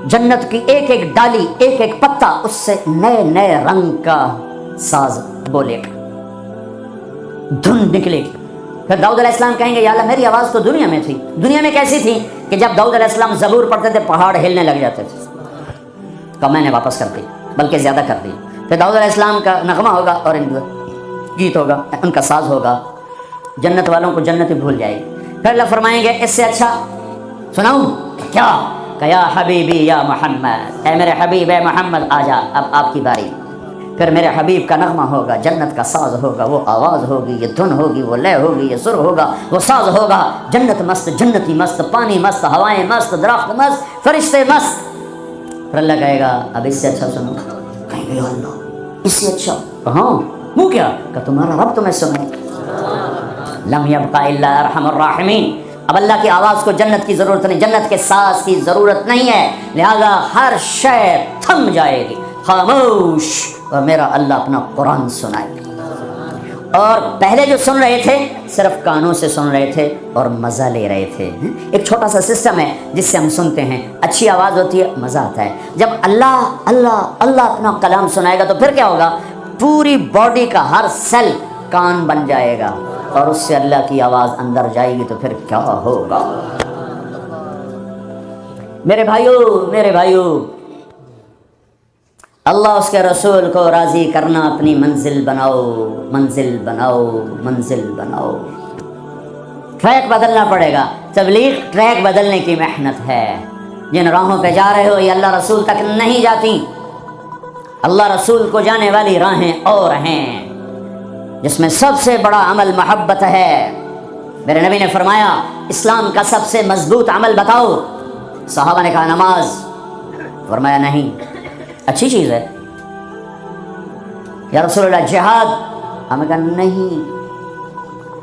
جنت کی ایک ایک ڈالی، ایک ایک پتا اس سے نئے نئے رنگ کا ساز بولے گا، دھن نکلے گی۔ پھر داؤد علیہ السلام کہیں گے یا اللہ میری آواز تو دنیا میں تھی، دنیا میں کیسی تھی کہ جب داؤد علیہ السلام زبور پڑھتے تھے پہاڑ ہلنے لگ جاتے تھے، تو میں نے واپس کر دی، بلکہ زیادہ کر دی۔ پھر داؤد علیہ السلام کا نغمہ ہوگا اور ان کا گیت ہوگا، ان کا ساز ہوگا، جنت والوں کو جنت بھول جائے گی۔ پھر اللہ فرمائیں گے اس سے اچھا سناؤں؟ کیا؟ کہ یا حبیبی یا محمد، اے میرے حبیب اے محمد آ جا، اب آپ کی باری۔ پھر میرے حبیب کا نغمہ ہوگا، جنت کا ساز ہوگا، وہ آواز ہوگی، یہ دھن ہوگی، وہ لے ہوگی، یہ سر ہوگا، وہ ساز ہوگا۔ جنت مست، جنتی مست، پانی مست، ہوائیں مست، درخت مست، فرشتے مست۔ پھر اللہ کہے گا اب اس سے اچھا سنو۔ کہیں گے اللہ اس سے اچھا کہاں؟ وہ کیا؟ کہ تمہارا رب تمہیں سنے۔ لم یبقى الا ارحم الراحمین۔ اب اللہ کی آواز کو جنت کی ضرورت نہیں، جنت کے ساز کی ضرورت نہیں ہے، لہذا ہر شے تھم جائے گی، خاموش، اور میرا اللہ اپنا قرآن سنائے گا۔ اور پہلے جو سن رہے تھے صرف کانوں سے سن رہے تھے اور مزہ لے رہے تھے۔ ایک چھوٹا سا سسٹم ہے جس سے ہم سنتے ہیں، اچھی آواز ہوتی ہے، مزہ آتا ہے۔ جب اللہ اللہ اللہ اپنا کلام سنائے گا تو پھر کیا ہوگا؟ پوری باڈی کا ہر سیل کان بن جائے گا، اور اس سے اللہ کی آواز اندر جائے گی تو پھر کیا ہوگا؟ میرے بھائیو، اللہ اس کے رسول کو راضی کرنا اپنی منزل بناؤ، منزل بناؤ، منزل بناؤ۔ ٹریک بدلنا پڑے گا، تبلیغ ٹریک بدلنے کی محنت ہے۔ جن راہوں پہ جا رہے ہو یہ اللہ رسول تک نہیں جاتی، اللہ رسول کو جانے والی راہیں اور ہیں، جس میں سب سے بڑا عمل محبت ہے۔ میرے نبی نے فرمایا اسلام کا سب سے مضبوط عمل بتاؤ؟ صحابہ نے کہا نماز، فرمایا نہیں، اچھی چیز ہے یا رسول اللہ۔ جہاد، ہمیں کہا نہیں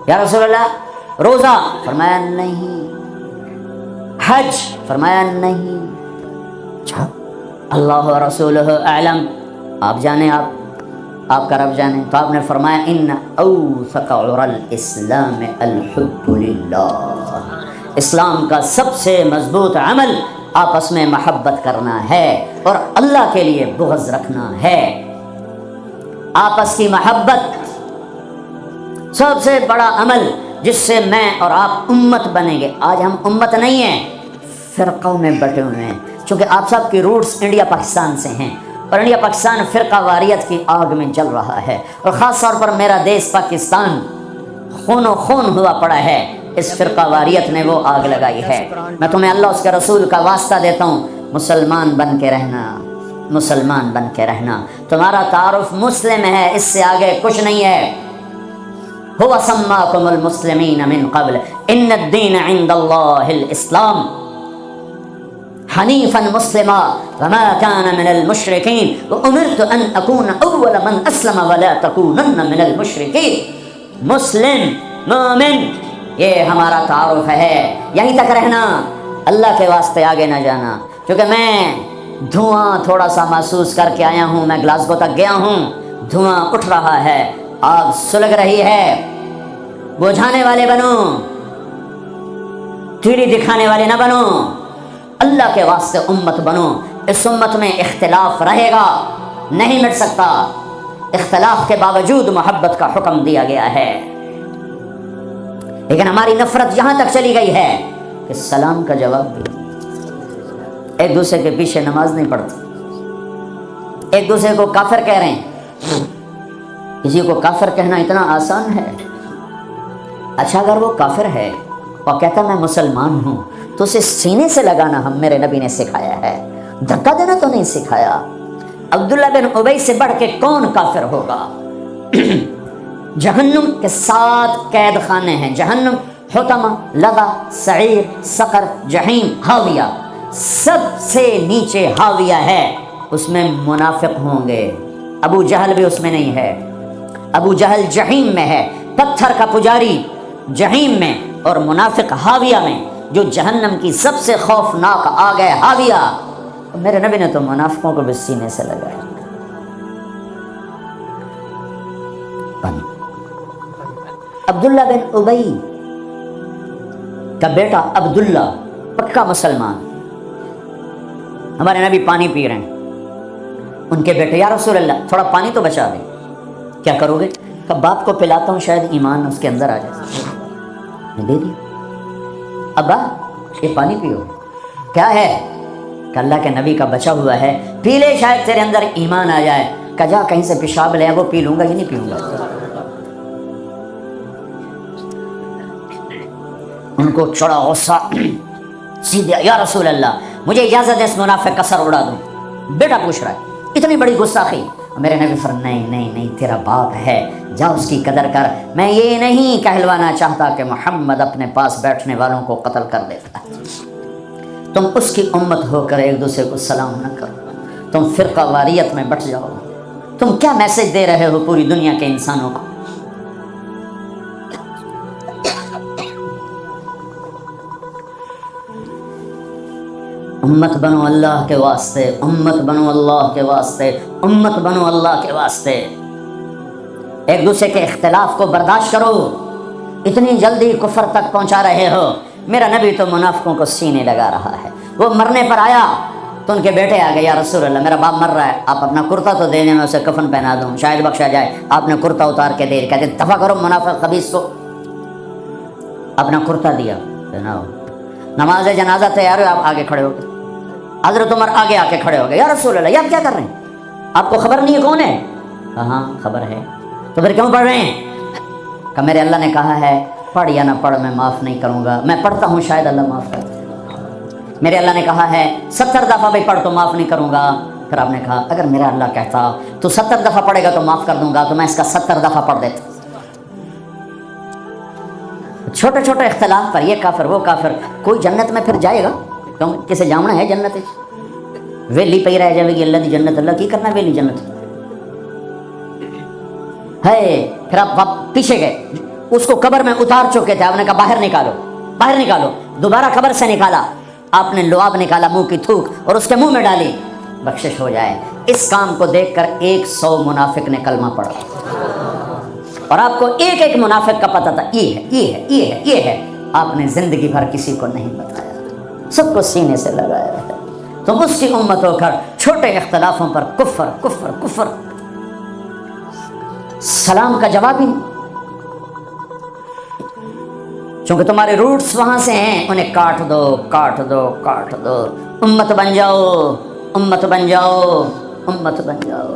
یا رسول اللہ۔ روزہ، فرمایا نہیں۔ حج، فرمایا نہیں۔ اچھا اللہ و رسولہ اعلم، آپ جانے، آپ کا رب جانے۔ تو آپ نے فرمایا ان اوثق عرى الاسلام الحب للہ، اسلام کا سب سے مضبوط عمل آپس میں محبت کرنا ہے اور اللہ کے لیے بغض رکھنا ہے۔ آپس کی محبت سب سے بڑا عمل جس سے میں اور آپ امت بنیں گے۔ آج ہم امت نہیں ہیں، فرقوں میں بٹے ہوئے ہیں، چونکہ آپ سب کی روٹس انڈیا پاکستان سے ہیں، اور انڈیا پاکستان فرقہ واریت کی آگ میں جل رہا ہے، اور خاص طور پر میرا دیش پاکستان خون و خون ہوا پڑا ہے، اس فرقہ واریت نے وہ آگ لگائی ہے۔ میں تمہیں اللہ اس کے رسول کا واسطہ دیتا ہوں، مسلمان بن کے رہنا، مسلمان بن کے رہنا۔ تمہارا تعارف مسلم ہے، اس سے آگے کچھ نہیں ہے۔ هو سماکم المسلمین من قبل ان الدین عند اللہ الاسلام حنیفا مسلما وما كان من المشرکین وامرت ان اکون اول من اسلم ولا تکونن من المشرکین۔ مسلم، مومن، یہ ہمارا تعارف ہے، یہیں تک رہنا، اللہ کے واسطے آگے نہ جانا۔ کیونکہ میں دھواں تھوڑا سا محسوس کر کے آیا ہوں، میں گلاسگو تک گیا ہوں، دھواں اٹھ رہا ہے، آگ سلگ رہی ہے۔ بجھانے والے بنو، تیری دکھانے والے نہ بنو، اللہ کے واسطے امت بنو۔ اس امت میں اختلاف رہے گا، نہیں مٹ سکتا، اختلاف کے باوجود محبت کا حکم دیا گیا ہے۔ لیکن ہماری نفرت یہاں تک چلی گئی ہے کہ سلام کا جواب بھی ایک دوسرے کے پیچھے نماز نہیں پڑھتے، ایک دوسرے کو کافر کہہ رہے ہیں۔ کسی کو کافر کہنا اتنا آسان ہے۔ اچھا اگر وہ کافر ہے اور کہتا میں مسلمان ہوں تو اسے سینے سے لگانا ہم میرے نبی نے سکھایا ہے، دھکا دینا تو نہیں سکھایا۔ عبداللہ بن ابی سے بڑھ کے کون کافر ہوگا؟ جہنم کے 7 قید خانے ہیں، جہنم، حطمہ، لظہ، سعیر، سقر، جہیم، ہاویہ، سب سے نیچے ہاویہ ہے، اس میں منافق ہوں گے۔ ابو جہل بھی اس میں نہیں ہے، ابو جہل جہیم میں ہے، پتھر کا پجاری جہیم میں، اور منافق ہاویہ میں، جو جہنم کی سب سے خوفناک آگ ہے ہاویہ۔ میرے نبی نے تو منافقوں کو بھی سینے سے لگایا۔ عبداللہ بن ابی کا بیٹا عبداللہ پکا مسلمان، ہمارے نبی پانی پی رہے ہیں، ان کے بیٹے یا رسول اللہ تھوڑا پانی تو بچا دیں، کیا کرو گے؟ کہ باپ کو پلاتا ہوں شاید ایمان اس کے اندر آ جائے۔ میں دے دیا، ابا یہ پانی پیو، کیا ہے؟ کہ اللہ کے نبی کا بچا ہوا ہے، پی لے شاید تیرے اندر ایمان آ جائے۔ کہ جا کہیں سے پیشاب لے وہ پی لوں گا، یہ نہیں پیوں گا۔ ان کو چڑا غصہ، سیدھے یا رسول اللہ مجھے اجازت ہے اس منافق کا سر اڑا دوں، بیٹا پوچھ رہا ہے، اتنی بڑی گستاخی۔ میرے نبی فرمایا نہیں نہیں نہیں، تیرا باپ ہے، جا اس کی قدر کر۔ میں یہ نہیں کہلوانا چاہتا کہ محمد اپنے پاس بیٹھنے والوں کو قتل کر دیتا ہے، تم اس کی امت ہو کر ایک دوسرے کو سلام نہ کرو، تم فرقہ واریت میں بٹ جاؤ۔ تم کیا میسج دے رہے ہو پوری دنیا کے انسانوں کو؟ امت بنو اللہ کے واسطے، امت بنو اللہ کے واسطے، امت بنو اللہ کے واسطے۔ ایک دوسرے کے اختلاف کو برداشت کرو، اتنی جلدی کفر تک پہنچا رہے ہو۔ میرا نبی تو منافقوں کو سینے لگا رہا ہے۔ وہ مرنے پر آیا تو ان کے بیٹے آ گئے، یا رسول اللہ میرا باپ مر رہا ہے، آپ اپنا کرتا تو دے دیں، میں اسے کفن پہنا دوں، شاید بخشا جائے۔ آپ نے کرتا اتار کے دے، کہتے دفع کرو منافق خبیث کو۔ اپنا کرتا دیا، پہناؤ، نماز جنازہ تیار ہو، آپ آگے کھڑے ہو گئے۔ حضرت عمر آگے آ کے کھڑے ہو گئے، یا رسول اللہ یہ آپ کیا کر رہے ہیں؟ آپ کو خبر نہیں ہے کون ہے؟ ہاں خبر ہے، تو پھر کیوں پڑھ رہے ہیں؟ کہ میرے اللہ نے کہا ہے پڑھ یا نہ پڑھ میں معاف نہیں کروں گا، میں پڑھتا ہوں شاید اللہ معاف کر دے۔ میرے اللہ نے کہا ہے 70 دفعہ بھی پڑھ تو معاف نہیں کروں گا۔ پھر آپ نے کہا اگر میرا اللہ کہتا تو 70 دفعہ پڑھے گا تو معاف کر دوں گا، تو میں اس کا 70 دفعہ پڑھ دیتا۔ چھوٹے چھوٹے اختلاف پر یہ کافر وہ کافر، کوئی جنت میں پھر جائے گا؟ کیوں کسے جامنا ہے جنت؟ ویلی پی رہ جائے گی اللہ دی جنت، اللہ کی کرنا ویلی جنت ہے۔ پھر آپ پیچھے گئے، اس کو قبر میں اتار چکے تھے، آپ نے کہا باہر نکالو، باہر نکالو، دوبارہ قبر سے نکالا، آپ نے لعاب نکالا، منہ کی تھوک اور اس کے منہ میں ڈالی، بخشش ہو جائے۔ اس کام کو دیکھ کر 100 منافق نے کلمہ پڑھا، اور آپ کو ایک ایک منافق کا پتہ تھا، یہ ہے یہ ہے یہ ہے یہ ہے۔ آپ نے زندگی بھر کسی کو نہیں بتایا، سب کو سینے سے لگایا ہے۔ تم اس کی امت ہو کر چھوٹے اختلافوں پر کفر کفر کفر، سلام کا جواب ہی نہیں۔ چونکہ تمہارے روٹس وہاں سے ہیں، انہیں کاٹ دو کاٹ دو کاٹ دو، امت بن جاؤ امت بن جاؤ امت بن جاؤ۔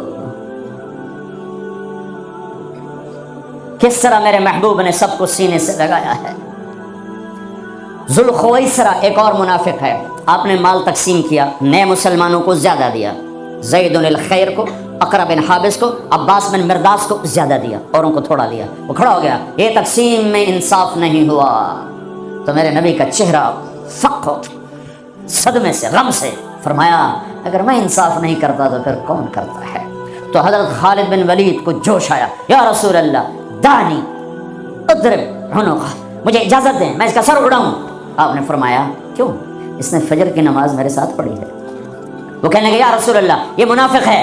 کس طرح میرے محبوب نے سب کو سینے سے لگایا ہے۔ ذوالخویسرہ ایک اور منافق ہے، آپ نے مال تقسیم کیا، نئے مسلمانوں کو زیادہ دیا، زید الخیر کو، اقرا بن حابس کو، عباس بن مرداس کو زیادہ دیا، اوروں کو تھوڑا دیا۔ وہ کھڑا ہو گیا، یہ تقسیم میں انصاف نہیں ہوا۔ تو میرے نبی کا چہرہ فق ہو صدمے سے، غم سے، فرمایا اگر میں انصاف نہیں کرتا تو پھر کون کرتا ہے؟ تو حضرت خالد بن ولید کو جوش آیا، یا رسول اللہ دانی اضرب عنقہ، مجھے اجازت دیں میں اس کا سر اڑاؤں۔ آپ نے فرمایا کیوں؟ اس نے فجر کی نماز میرے ساتھ پڑھی ہے۔ وہ کہنے لگے یا رسول اللہ یہ منافق ہے،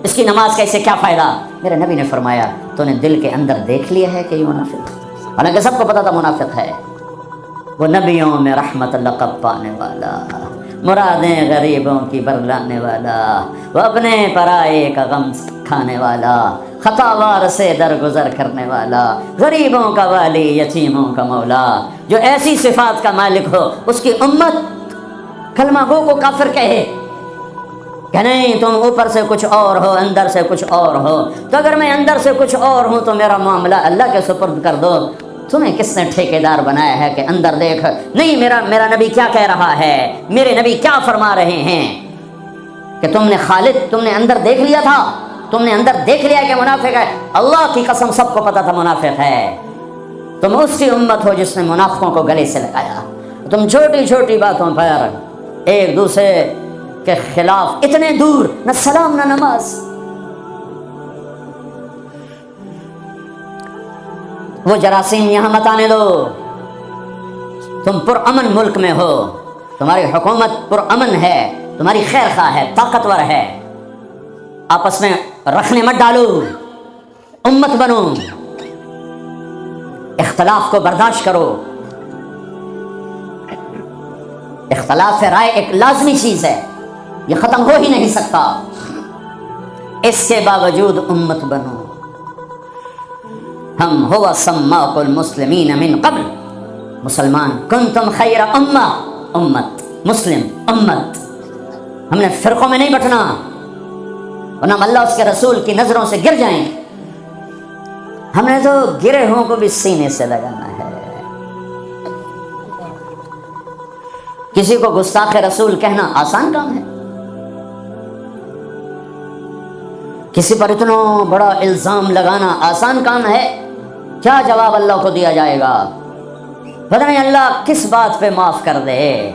اس کی نماز کا اسے کیا فائدہ؟ میرے نبی نے فرمایا تو نے دل کے اندر دیکھ لیا ہے کہ یہ منافق ہے؟ حالانکہ سب کو پتا تھا منافق ہے۔ وہ نبیوں میں رحمت لقب پانے والا، مرادیں غریبوں کی برلانے والا، وہ اپنے پرائے کا غم کھانے والا، خطاوار سے درگزر کرنے والا، غریبوں کا والی، یتیموں کا مولا، جو ایسی صفات کا مالک ہو اس کی امت کلمہ گو کو کافر کہے کہ نہیں تم اوپر سے کچھ اور ہو اندر سے کچھ اور ہو، تو اگر میں اندر سے کچھ اور ہوں تو میرا معاملہ اللہ کے سپرد کر دو، تمہیں کس نے ٹھیکیدار بنایا ہے کہ اندر دیکھ، نہیں میرا نبی کیا کہہ رہا ہے، میرے نبی کیا فرما رہے ہیں، کہ تم نے خالد، تم نے اندر دیکھ لیا تھا، تم نے اندر دیکھ لیا کہ منافق ہے، اللہ کی قسم سب کو پتا تھا منافق ہے، تم اس کی امت ہو جس نے منافقوں کو گلے سے لگایا، تم چھوٹی چھوٹی باتوں پر ایک دوسرے کے خلاف اتنے دور، نہ سلام نہ نماز۔ وہ جراثیم یہاں مت آنے دو، تم پرامن ملک میں ہو، تمہاری حکومت پرامن ہے، تمہاری خیر خواہ ہے، طاقتور ہے، آپس میں رکھنے مت ڈالو، امت بنو، اختلاف کو برداشت کرو۔ اختلاف رائے ایک لازمی چیز ہے، یہ ختم ہو ہی نہیں سکتا، اس کے باوجود امت بنو۔ ہم ہوا سماکم المسلمین من قبل، مسلمان، کنتم خیر امہ، امت، مسلم، امت، ہم نے فرقوں میں نہیں بٹنا ورنہ ہم اللہ اس کے رسول کی نظروں سے گر جائیں گے، ہم نے تو گرے ہوں کو بھی سینے سے لگانا ہے۔ کسی کو گستاخ رسول کہنا آسان کام ہے؟ کسی پر اتنا بڑا الزام لگانا آسان کام ہے؟ کیا جواب اللہ کو دیا جائے گا؟ پتہ نہیں اللہ کس بات پہ معاف کر دے،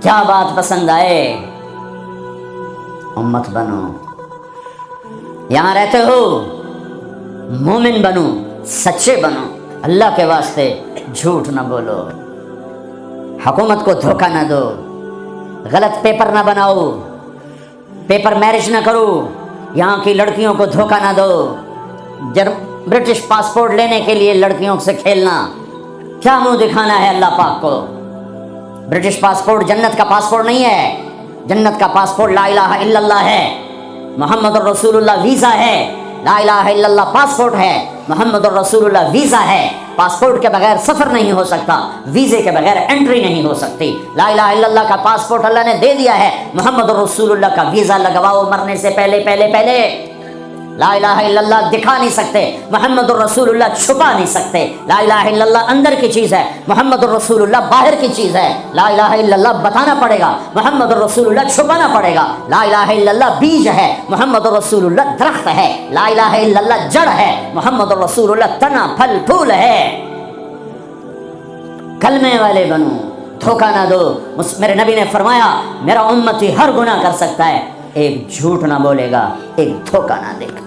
کیا بات پسند آئے۔ امت بنو، یہاں رہتے ہو مومن بنو، سچے بنو، اللہ کے واسطے جھوٹ نہ بولو، حکومت کو دھوکہ نہ دو، غلط پیپر نہ بناؤ، پیپر میرج نہ کرو، یہاں کی لڑکیوں کو دھوکہ نہ دو، برٹش پاسپورٹ لینے کے لیے لڑکیوں سے کھیلنا، کیا منہ دکھانا ہے اللہ پاک کو؟ برٹش پاسپورٹ جنت کا پاسپورٹ نہیں ہے، جنت کا پاسپورٹ لا الہ الا اللہ ہے، محمد الرسول اللہ ویزا ہے، لا الہ الا اللہ پاسپورٹ ہے، محمد الرسول اللہ ویزا ہے، پاسپورٹ کے بغیر سفر نہیں ہو سکتا، ویزے کے بغیر انٹری نہیں ہو سکتی، لا الہ الا اللہ کا پاسپورٹ اللہ نے دے دیا ہے، محمد الرسول اللہ کا ویزا لگواؤ مرنے سے پہلے پہلے، لا الہ الا اللہ دکھا نہیں سکتے، محمد الرسول اللہ چھپا نہیں سکتے، لا الہ الا اللہ اندر کی چیز ہے، محمد الرسول اللہ باہر کی چیز ہے، لا الہ الا اللہ بتانا پڑے گا، محمد الرسول اللہ چھپانا پڑے گا، لا الہ الا اللہ بیج ہے، محمد الرسول اللہ درخت ہے، لا الہ الا اللہ جڑ ہے، محمد الرسول اللہ تنا پھل پھول ہے۔ کلمے والے بنو، دھوکہ نہ دو۔ میرے نبی نے فرمایا میرا امتی ہر گناہ کر سکتا ہے، ایک جھوٹ نہ بولے گا، ایک دھوکہ نہ دے گا۔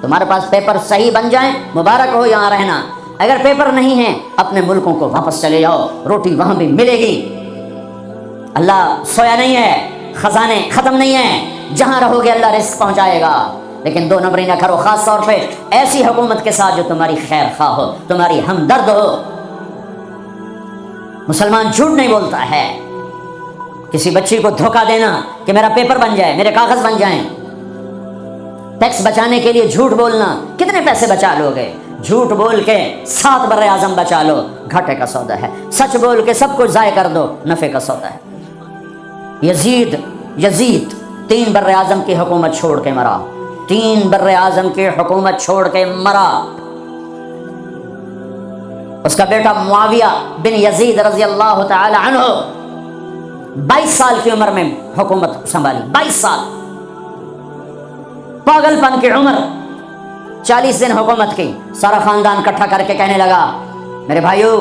تمہارے پاس پیپر صحیح بن جائیں مبارک ہو یہاں رہنا، اگر پیپر نہیں ہیں اپنے ملکوں کو واپس چلے جاؤ، روٹی وہاں بھی ملے گی، اللہ سویا نہیں ہے، خزانے ختم نہیں ہیں، جہاں رہو گے اللہ رزق پہنچائے گا، لیکن دو نمبری نہ کرو، خاص طور پہ ایسی حکومت کے ساتھ جو تمہاری خیر خواہ ہو، تمہاری ہمدرد ہو۔ مسلمان جھوٹ نہیں بولتا ہے، کسی بچی کو دھوکہ دینا کہ میرا پیپر بن جائے، میرے کاغذ بن جائیں، ٹیکس بچانے کے لیے جھوٹ بولنا، کتنے پیسے بچا لو گے؟ جھوٹ بول کے 7 بر اعظم بچا لو، گھاٹے کا سودا ہے، سچ بول کے سب کچھ ضائع کر دو، نفع کا سودا ہے۔ یزید 3 بر اعظم کی حکومت چھوڑ کے مرا، 3 بر اعظم کی حکومت چھوڑ کے مرا۔ اس کا بیٹا معاویہ بن یزید رضی اللہ تعالی عنہ 22 سال کی عمر میں حکومت سنبھالی، 22 سال، پاگل پن کی عمر، 40 دن حکومت کی، سارا خاندان اکٹھا کر کے کہنے لگا میرے بھائیو،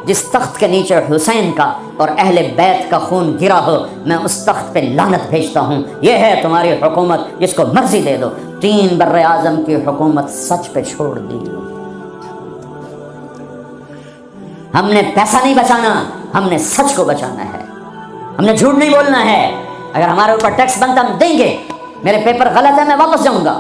جس تخت کے نیچے حسین کا اور اہل بیت کا خون گرا ہو، میں اس تخت پہ لعنت بھیجتا ہوں، یہ ہے تمہاری حکومت، جس کو مرضی دے دو۔ 3 بر اعظم کی حکومت سچ پہ چھوڑ دی۔ ہم نے پیسہ نہیں بچانا، ہم نے سچ کو بچانا ہے، ہم نے جھوٹ نہیں بولنا ہے۔ اگر ہمارے اوپر ٹیکس بنتا ہم دیں گے، میرے پیپر غلط ہے میں واپس جاؤں گا،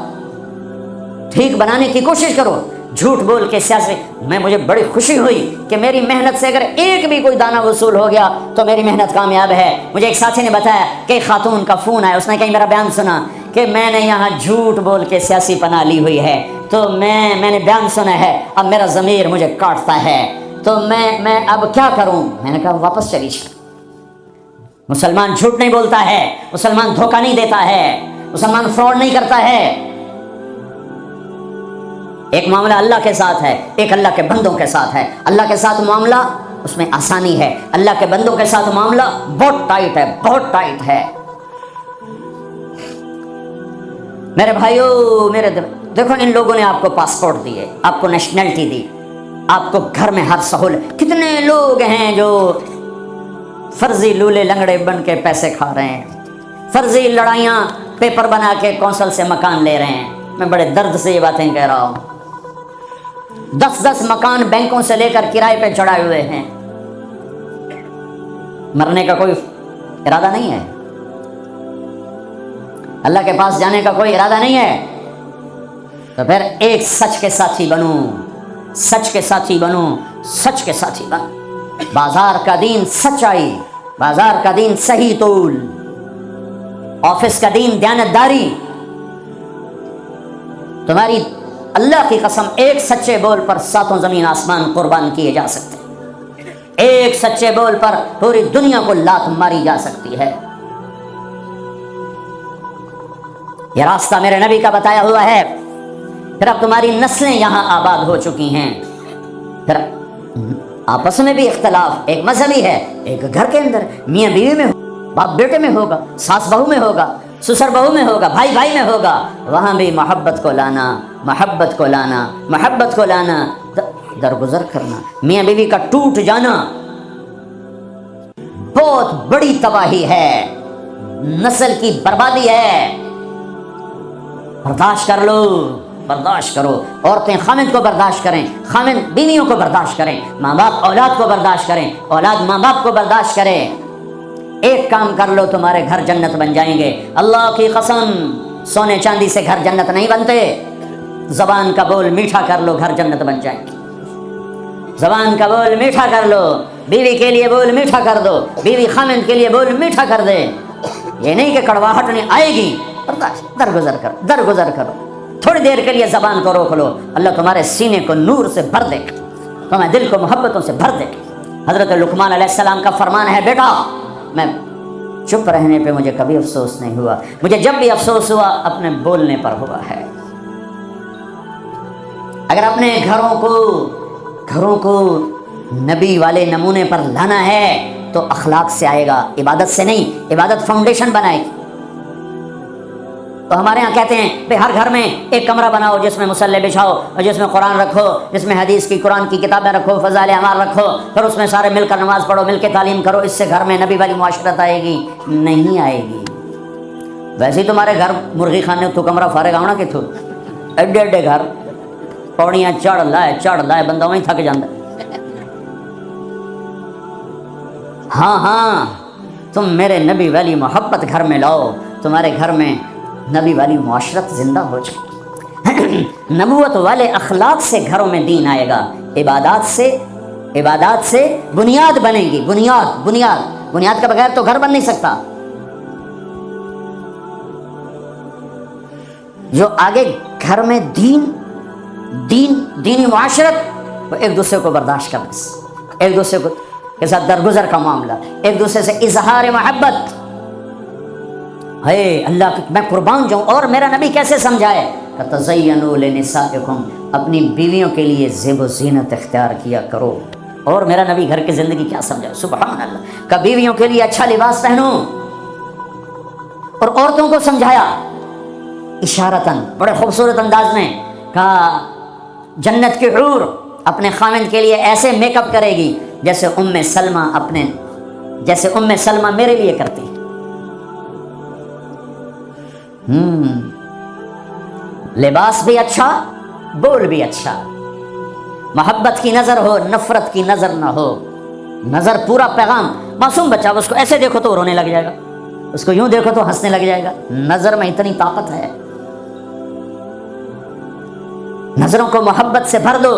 ٹھیک بنانے کی کوشش کرو۔ جھوٹ بول کے سیاسی، مجھے بڑی خوشی ہوئی کہ میری محنت سے اگر ایک بھی کوئی دانہ وصول ہو گیا تو میری محنت کامیاب ہے۔ مجھے ایک ساتھی نے بتایا کہ خاتون کا فون آیا، اس نے کہیں میرا بیان سنا کہ میں نے یہاں جھوٹ بول کے سیاسی پناہ لی ہوئی ہے، تو میں نے بیان سنا ہے، اب میرا ضمیر مجھے کاٹتا ہے، تو میں اب کیا کروں؟ میں نے کہا واپس چلی جائے۔ مسلمان جھوٹ نہیں بولتا ہے، مسلمان دھوکہ نہیں دیتا ہے، مسلمان فراڈ نہیں کرتا ہے۔ ایک معاملہ اللہ کے ساتھ ہے، ایک اللہ کے بندوں کے ساتھ ہے۔ اللہ کے ساتھ معاملہ اس میں آسانی ہے، اللہ کے بندوں کے ساتھ معاملہ بہت ٹائٹ ہے، بہت ٹائٹ ہے۔ میرے بھائیو، دیکھو ان لوگوں نے آپ کو پاسپورٹ دیے، آپ کو نیشنلٹی دی، آپ کو گھر میں ہر سہولت۔ کتنے لوگ ہیں جو فرضی لولے لنگڑے بن کے پیسے کھا رہے ہیں، فرضی لڑائیاں پیپر بنا کے کونسل سے مکان لے رہے ہیں۔ میں بڑے درد سے یہ باتیں کہہ رہا ہوں۔ 10 مکان بینکوں سے لے کر کرائے پہ چڑھائے ہوئے ہیں، مرنے کا کوئی ارادہ نہیں ہے، اللہ کے پاس جانے کا کوئی ارادہ نہیں ہے، تو پھر ایک سچ کے ساتھی بنو، سچ کے ساتھی بنو، سچ کے ساتھی بنو۔ بازار کا دین سچائی، بازار کا دین صحیح طول، آفس کا دین دیانتداری۔ تمہاری اللہ کی قسم ایک سچے بول پر 7 زمین آسمان قربان کیے جا سکتے ہیں، ایک سچے بول پر پوری دنیا کو لات ماری جا سکتی ہے۔ یہ راستہ میرے نبی کا بتایا ہوا ہے۔ پھر اب تمہاری نسلیں یہاں آباد ہو چکی ہیں، پھر آپس میں بھی اختلاف، ایک مذہبی ہے، ایک گھر کے اندر میاں بیوی میں ہوگا، باپ بیٹے میں ہوگا، ساس بہو میں ہوگا، سسر بہو میں ہوگا، بھائی بھائی میں ہوگا، وہاں بھی محبت کو لانا، محبت کو لانا، محبت کو لانا، درگزر کرنا۔ میاں بیوی کا ٹوٹ جانا بہت بڑی تباہی ہے، نسل کی بربادی ہے۔ برداشت کر لو، برداشت کرو۔ عورتیں خامد کو برداشت کریں، خامد بیویوں کو برداشت کریں، ماں باپ اولاد کو برداشت کریں، اولاد ماں باپ کو برداشت کریں۔ ایک کام کر لو، تمہارے گھر جنت بن جائیں گے۔ اللہ کی قسم، سونے چاندی سے گھر جنت نہیں بنتے، زبان کا بول میٹھا کر لو، گھر جنت بن جائیں گے۔ زبان کا بول میٹھا کر لو، بیوی کے لیے بول میٹھا کر دو، بیوی خامد کے لیے بول میٹھا کر دے۔ یہ نہیں کہ کڑواہٹ نہیں آئے گی، برداشت، درگزر کرو، درگزر کرو۔ تھوڑی دیر کے لیے زبان کو روک لو، اللہ تمہارے سینے کو نور سے بھر دے گا، تمہارے دل کو محبتوں سے بھر دے گا۔ حضرت لقمان علیہ السلام کا فرمان ہے، بیٹا میں چپ رہنے پہ مجھے کبھی افسوس نہیں ہوا، مجھے جب بھی افسوس ہوا اپنے بولنے پر ہوا ہے۔ اگر اپنے گھروں کو نبی والے نمونے پر لانا ہے تو اخلاق سے آئے گا، عبادت سے نہیں۔ عبادت فاؤنڈیشن بنائے گی۔ تو ہمارے ہاں کہتے ہیں بھئی ہر گھر میں ایک کمرہ بناؤ جس میں مصلی بچھاؤ اور جس میں قرآن رکھو، جس میں حدیث کی، قرآن کی کتابیں رکھو، فضائل اعمال رکھو، پھر اس میں سارے مل کر نماز پڑھو، مل کے تعلیم کرو، اس سے گھر میں نبی والی معاشرت آئے گی؟ نہیں آئے گی۔ ویسے ہی تمہارے گھر مرغی خانے تو کمرہ فارغ ہونا کہ تھو ایڈے ایڈے گھر، پوڑیاں چڑھ لائے بندہ وہیں تھک جاندہ۔ ہاں تم میرے نبی والی محبت گھر میں لاؤ، تمہارے گھر میں نبی والی معاشرت زندہ ہو جائے۔ نبوت والے اخلاق سے گھروں میں دین آئے گا، عبادات سے بنیاد بنے گی، بنیاد کے بغیر تو گھر بن نہیں سکتا۔ جو آگے گھر میں دینی معاشرت، وہ ایک دوسرے کو برداشت کرنا، ایک دوسرے کو کے ساتھ درگزر کا معاملہ، ایک دوسرے سے اظہار محبت۔ ہے اللہ کی میں قربان جاؤں، اور میرا نبی کیسے سمجھائے کہ تزینوا لنسائکم، اپنی بیویوں کے لیے زیب و زینت اختیار کیا کرو۔ اور میرا نبی گھر کی زندگی کیا سمجھائے، سبحان اللہ، کہ بیویوں کے لیے اچھا لباس پہنو۔ اور عورتوں کو سمجھایا اشارتاً، بڑے خوبصورت انداز میں، کہا جنت کی حور اپنے خامند کے لیے ایسے میک اپ کرے گی جیسے ام سلمہ میرے لیے کرتی۔ لباس بھی اچھا، بول بھی اچھا، محبت کی نظر ہو، نفرت کی نظر نہ ہو، نظر پورا پیغام۔ معصوم بچہ اس کو ایسے دیکھو تو رونے لگ جائے گا، اس کو یوں دیکھو تو ہنسنے لگ جائے گا۔ نظر میں اتنی طاقت ہے، نظروں کو محبت سے بھر دو،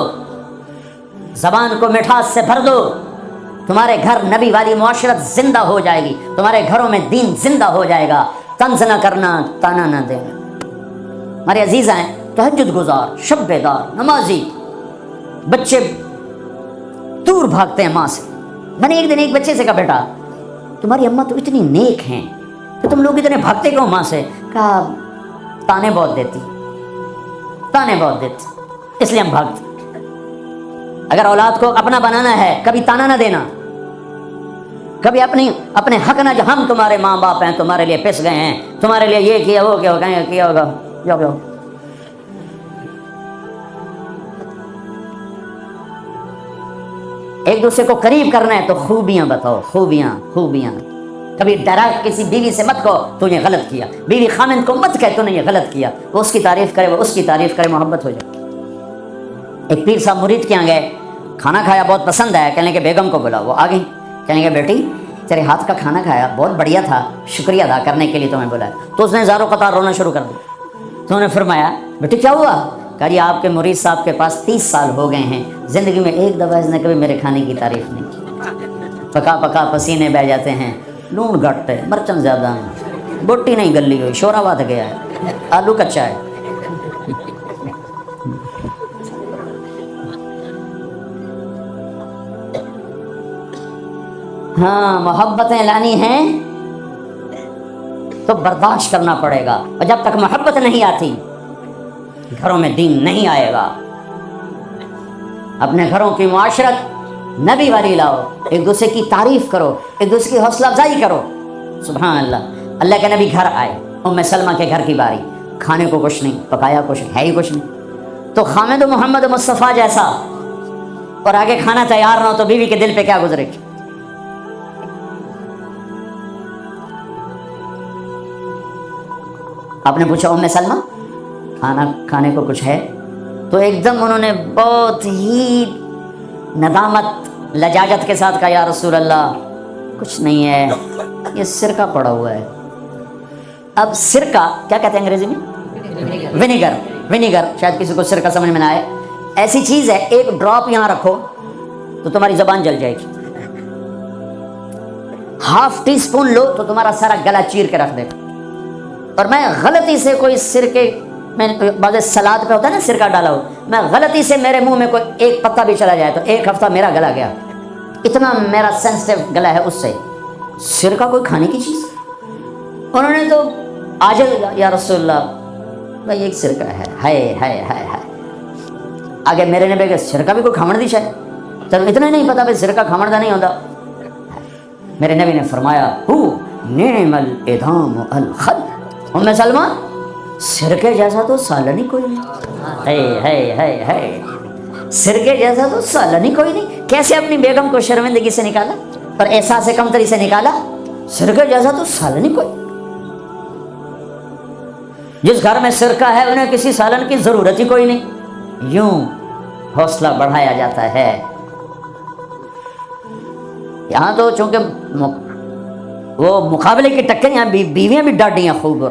زبان کو مٹھاس سے بھر دو، تمہارے گھر نبی والی معاشرت زندہ ہو جائے گی، تمہارے گھروں میں دین زندہ ہو جائے گا۔ طنز نہ کرنا، تانا نہ دینا۔ ہمارے عزیز ہیں، تہجد گزار، شب بیدار، نمازی، بچے دور بھاگتے ہیں ماں سے. میں نے ایک دن ایک بچے سے کہا بیٹا تمہاری اماں تو اتنی نیک ہیں تو تم لوگ اتنے بھاگتے کیوں ماں سے؟ کہا تانے بہت دیتی، تانے بہت دیتی اس لیے ہم بھاگتے. اگر اولاد کو اپنا بنانا ہے کبھی تانا نہ دینا، کبھی اپنے حق نہ، ہم تمہارے ماں باپ ہیں، تمہارے لیے پس گئے ہیں، تمہارے لیے یہ کیا وہ کیا ہوگا. جاؤ ایک دوسرے کو قریب کرنا ہے تو خوبیاں بتاؤ، خوبیاں. کبھی ڈرا کسی بیوی سے مت کہو تو نے غلط کیا، بیوی خامند کو مت کہے تو نے یہ غلط کیا. وہ اس کی تعریف کرے، وہ اس کی تعریف کرے، محبت ہو جائے. ایک پیر صاحب مرید کے یہاں گئے، کھانا کھایا، بہت پسند آیا. کہنے کے بیگم کو بلا، وہ آ گئی. کہنے کے بیٹی تیرے ہاتھ کا کھانا کھایا بہت بڑھیا تھا، شکریہ ادا کرنے کے لیے تمہیں بلایا. تو اس نے زاروں قطار رونا شروع کر دیا. تو انہوں نے فرمایا بیٹی کیا ہوا؟ کہا جی آپ کے مرید صاحب کے پاس 30 سال ہو گئے ہیں، زندگی میں ایک دفعہ اس نے کبھی میرے کھانے کی تعریف نہیں کی. پکا پکا پسینے بہ جاتے ہیں، لون گھٹ ہے، مرچن زیادہ ہے، بوٹی نہیں گلی ہوئی، شورا بات گیا ہے، آلو کچا ہے. ہاں محبتیں لانی ہیں تو برداشت کرنا پڑے گا، اور جب تک محبت نہیں آتی گھروں میں دین نہیں آئے گا. اپنے گھروں کی معاشرت نبی والی لاؤ، ایک دوسرے کی تعریف کرو، ایک دوسرے کی حوصلہ افزائی کرو. سبحان اللہ. اللہ کے نبی گھر آئے، ام سلمہ کے گھر کی باری، کھانے کو کچھ نہیں، پکایا کچھ ہے ہی کچھ نہیں. تو خامد محمد مصطفیٰ جیسا اور آگے کھانا تیار نہ ہو تو بیوی کے دل پہ کیا گزرے گی؟ آپ نے پوچھا ام سلمہ کھانا کھانے کو کچھ ہے؟ تو ایک دم انہوں نے بہت ہی ندامت لجاجت کے ساتھ کہا یا رسول اللہ کچھ نہیں ہے، یہ سرکہ پڑا ہوا ہے. اب سرکہ کیا کہتے ہیں انگریزی میں؟ ونیگر. شاید کسی کو سرکہ سمجھ میں نہ آئے. ایسی چیز ہے ایک ڈراپ یہاں رکھو تو تمہاری زبان جل جائے گی، ½ ٹی اسپون لو تو تمہارا سارا گلا چیر کے رکھ دے گا. اور میں غلطی سے کوئی سرکے میں بعض سلاد پہ ہوتا ہے نا سرکہ ڈالا ہو، میں غلطی سے میرے منہ میں کوئی ایک پتا بھی چلا جائے تو 1 ہفتہ میرا گلا گیا. اتنا میرا سینسٹیو گلا ہے اس سے. سرکہ کوئی کھانے کی چیز؟ انہوں نے تو آجل یا رسول اللہ بھائی ایک سرکہ ہے، ہائے ہائے ہائے ہائے. آگے میرے نبی کہ سرکہ بھی کوئی کھمڑ دی شاید، تو اتنا ہی نہیں پتا بھائی سرکہ کھمڑ نہیں ہوتا. میرے نبی نے فرمایا ہو نعم الادام الخل. ام سلمہ سرکے جیسا تو سالن ہی کوئی نہیں. ہے سرکے جیسا تو سالن ہی کوئی نہیں. کیسے اپنی بیگم کو شرمندگی سے نکالا اور احساس کمتری سے نکالا؟ سرکے جیسا تو سالن ہی کوئی. جس گھر میں سرکہ ہے انہیں کسی سالن کی ضرورت ہی کوئی نہیں. یوں حوصلہ بڑھایا جاتا ہے. یہاں تو چونکہ وہ مقابلے کی ٹکر، یہاں بیویاں بھی ڈاڈی ہیں خوب، اور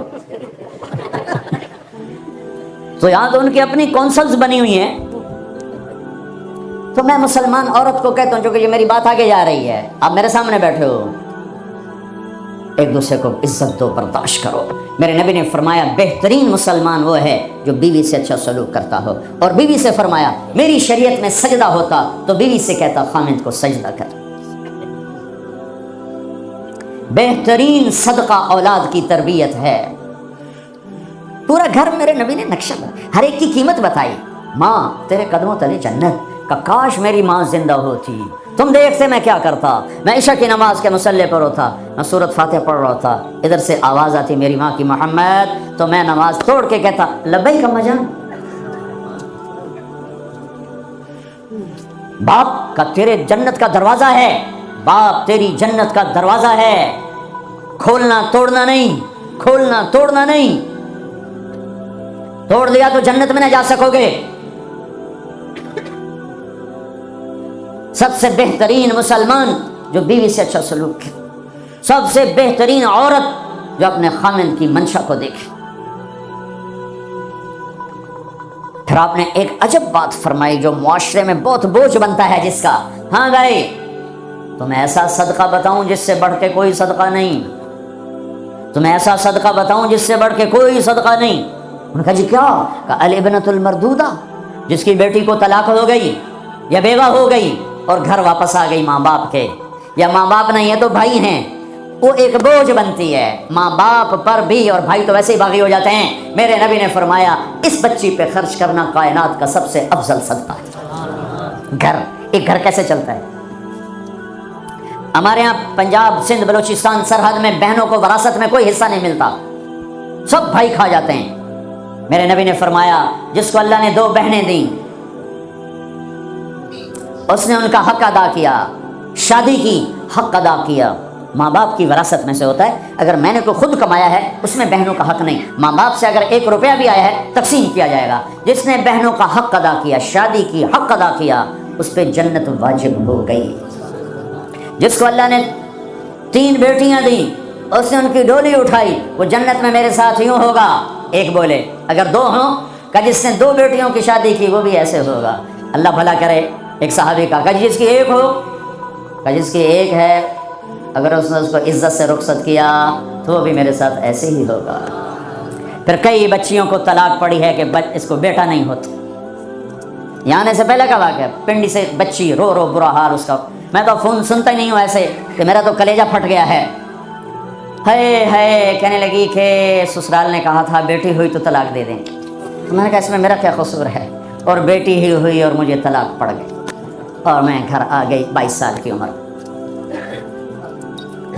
تو یہاں تو ان کی اپنی کونسلز بنی ہوئی ہیں. تو میں مسلمان عورت کو کہتا ہوں، چونکہ یہ میری بات آگے جا رہی ہے، آپ میرے سامنے بیٹھے ہو، ایک دوسرے کو عزت دو، برداشت کرو. میرے نبی نے فرمایا بہترین مسلمان وہ ہے جو بیوی سے اچھا سلوک کرتا ہو. اور بیوی سے فرمایا میری شریعت میں سجدہ ہوتا تو بیوی سے کہتا خامند کو سجدہ کر. بہترین صدقہ اولاد کی تربیت ہے. پورا گھر میرے نبی نے نقشہ بنا، ہر ایک کی قیمت بتائی. ماں تیرے قدموں تلے جنت، کہ کاش میری ماں زندہ ہوتی، تم دیکھتے میں کیا کرتا. میں عشاء کی نماز کے مصلی پر ہوتا، میں سورۃ فاتحہ پڑھ رہا تھا، ادھر سے آواز آتی میری ماں کی محمد، تو میں نماز توڑ کے کہتا لبیک اما جان. باپ کا تیرے جنت کا دروازہ ہے، باپ تیری جنت کا دروازہ ہے، کھولنا توڑنا نہیں، کھولنا توڑنا نہیں. توڑ دیا تو جنت میں نہ جا سکو گے. سب سے بہترین مسلمان جو بیوی سے اچھا سلوک کرے، سب سے بہترین عورت جو اپنے خامند کی منشا کو دیکھے. پھر آپ نے ایک عجب بات فرمائی جو معاشرے میں بہت بوجھ بنتا ہے جس کا. ہاں بھائی تمہیں ایسا صدقہ بتاؤں جس سے بڑھ کے کوئی صدقہ نہیں، تمہیں ایسا صدقہ بتاؤں جس سے بڑھ کے کوئی صدقہ نہیں. انہوں نے کہا جی کیا؟ کہا الابنۃ المردودہ، جس کی بیٹی کو طلاق ہو گئی یا بیوہ ہو گئی اور گھر واپس آ گئی ماں باپ کے، یا ماں باپ نہیں ہے تو بھائی ہیں، وہ ایک بوجھ بنتی ہے ماں باپ پر بھی، اور بھائی تو ویسے ہی باغی ہو جاتے ہیں۔ میرے نبی نے فرمایا اس بچی پہ خرچ کرنا کائنات کا سب سے افضل صدقہ ہے۔ گھر، ایک گھر کیسے چلتا ہے؟ ہمارے یہاں پنجاب سندھ بلوچستان سرحد میں بہنوں کو وراثت میں کوئی حصہ نہیں ملتا، سب بھائی کھا جاتے ہیں۔ میرے نبی نے فرمایا جس کو اللہ نے 2 بہنیں دیں اس نے ان کا حق ادا کیا، شادی کی حق ادا کیا۔ ماں باپ کی وراثت میں سے ہوتا ہے، اگر میں نے کوئی خود کمایا ہے اس میں بہنوں کا حق نہیں، ماں باپ سے اگر 1 روپیہ بھی آیا ہے تقسیم کیا جائے گا۔ جس نے بہنوں کا حق ادا کیا، شادی کی حق ادا کیا، اس پہ جنت واجب ہو گئی۔ جس کو اللہ نے 3 بیٹیاں دیں اس نے ان کی ڈولی اٹھائی، وہ جنت میں میرے ساتھ یوں ہوگا۔ ایک بولے، اگر 2 ہوں، کہ جس نے 2 بیٹیوں کی شادی کی وہ بھی ایسے ہوگا۔ اللہ بھلا کرے۔ ایک صحابی کا جس کی 1 ہو، کہ جس کی 1 ہے، اگر اس نے اس کو عزت سے رخصت کیا تو وہ بھی میرے ساتھ ایسے ہی ہوگا۔ پھر کئی بچیوں کو طلاق پڑی ہے کہ اس کو بیٹا نہیں ہوتا۔ یہاں آنے سے پہلے کا واقعہ، پنڈی سے بچی رو رو برا حال اس کا، میں تو فون سنتا ہی نہیں ہوں ایسے کہ میرا تو کلیجہ پھٹ گیا ہے۔ ہے کہنے لگی کہ سسرال نے کہا تھا بیٹی ہوئی تو طلاق دے دیں۔ میں نے کہا اس میں میرا کیا قصور ہے، اور بیٹی ہی ہوئی اور مجھے طلاق پڑ گئی اور میں گھر آ گئی 22 سال کی عمر۔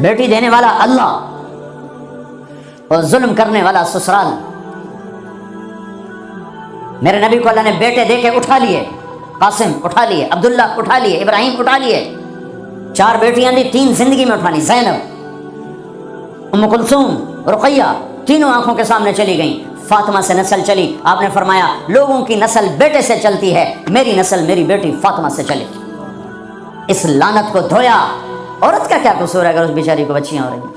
بیٹی دینے والا اللہ اور ظلم کرنے والا سسرال۔ میرے نبی کو اللہ نے بیٹے دے کے اٹھا لیے، قاسم اٹھا لیے، عبداللہ اٹھا لیے، ابراہیم اٹھا لیے۔ 4 بیٹیاں دی، 3 زندگی میں اٹھانی، زینب، ام کلثوم، رقیہ، تینوں آنکھوں کے سامنے چلی گئیں۔ فاطمہ سے نسل چلی، آپ نے فرمایا لوگوں کی نسل بیٹے سے چلتی ہے، میری نسل میری بیٹی فاطمہ سے چلے۔ اس لعنت کو دھویا۔ عورت کا کیا قصور ہے اگر اس بیچاری کو بچیاں ہو رہی ہیں؟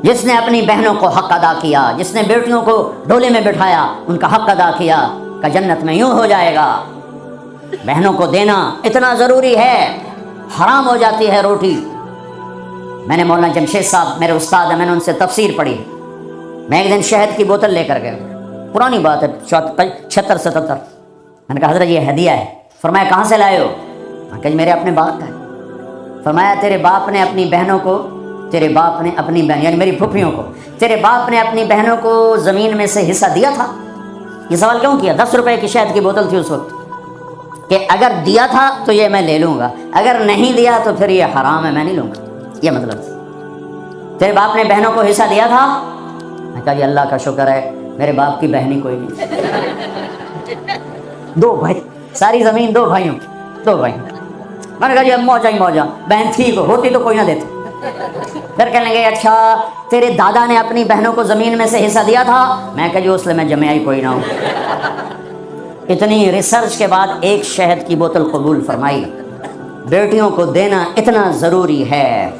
جس نے اپنی بہنوں کو حق ادا کیا، جس نے بیٹیوں کو ڈولے میں بٹھایا، ان کا حق ادا کیا، کہ جنت میں یوں ہو جائے گا۔ بہنوں کو دینا اتنا ضروری ہے، حرام ہو جاتی ہے روٹی۔ میں نے مولانا جمشید صاحب میرے استاد ہیں، میں نے ان سے تفسیر پڑھی۔ میں ایک دن شہد کی بوتل لے کر گیا، پرانی بات ہے 76-77۔ میں نے کہا حضرت یہ ہدیہ ہے۔ فرمایا کہاں سے لائے ہو؟ میں کہا میرے اپنے باپ کا ہے۔ فرمایا تیرے باپ نے اپنی بہنوں کو، تیرے باپ نے اپنی بہن یعنی میری پھوپھیوں کو، تیرے باپ نے اپنی بہنوں کو زمین میں سے حصہ دیا تھا؟ یہ سوال کیوں کیا؟ 10 روپے کی شہد کی بوتل تھی اس وقت، کہ اگر دیا تھا تو یہ میں لے لوں گا، اگر نہیں دیا تو پھر یہ حرام ہے، میں نہیں لوں گا۔ یہ مطلب تیرے باپ نے بہنوں کو حصہ دیا تھا؟ میں کہا یہ اللہ کا شکر ہے میرے باپ کی بہنی کوئی نہیں۔ 2 بھائی، ساری زمین 2 بھائیوں، 2 بھائی۔ میں نے کہا جی اب موجہ ہی موجہ، بہن تھی کو ہوتی تو کوئی نہ دیتی۔ پھر کہنے لگے اچھا تیرے دادا نے اپنی بہنوں کو زمین میں سے حصہ دیا تھا؟ میں کہا جی اس لیے میں جمعہ ہی کوئی نہ ہوں۔ اتنی ریسرچ کے بعد ایک شہد کی بوتل قبول فرمائی۔ بیٹیوں کو دینا اتنا ضروری ہے۔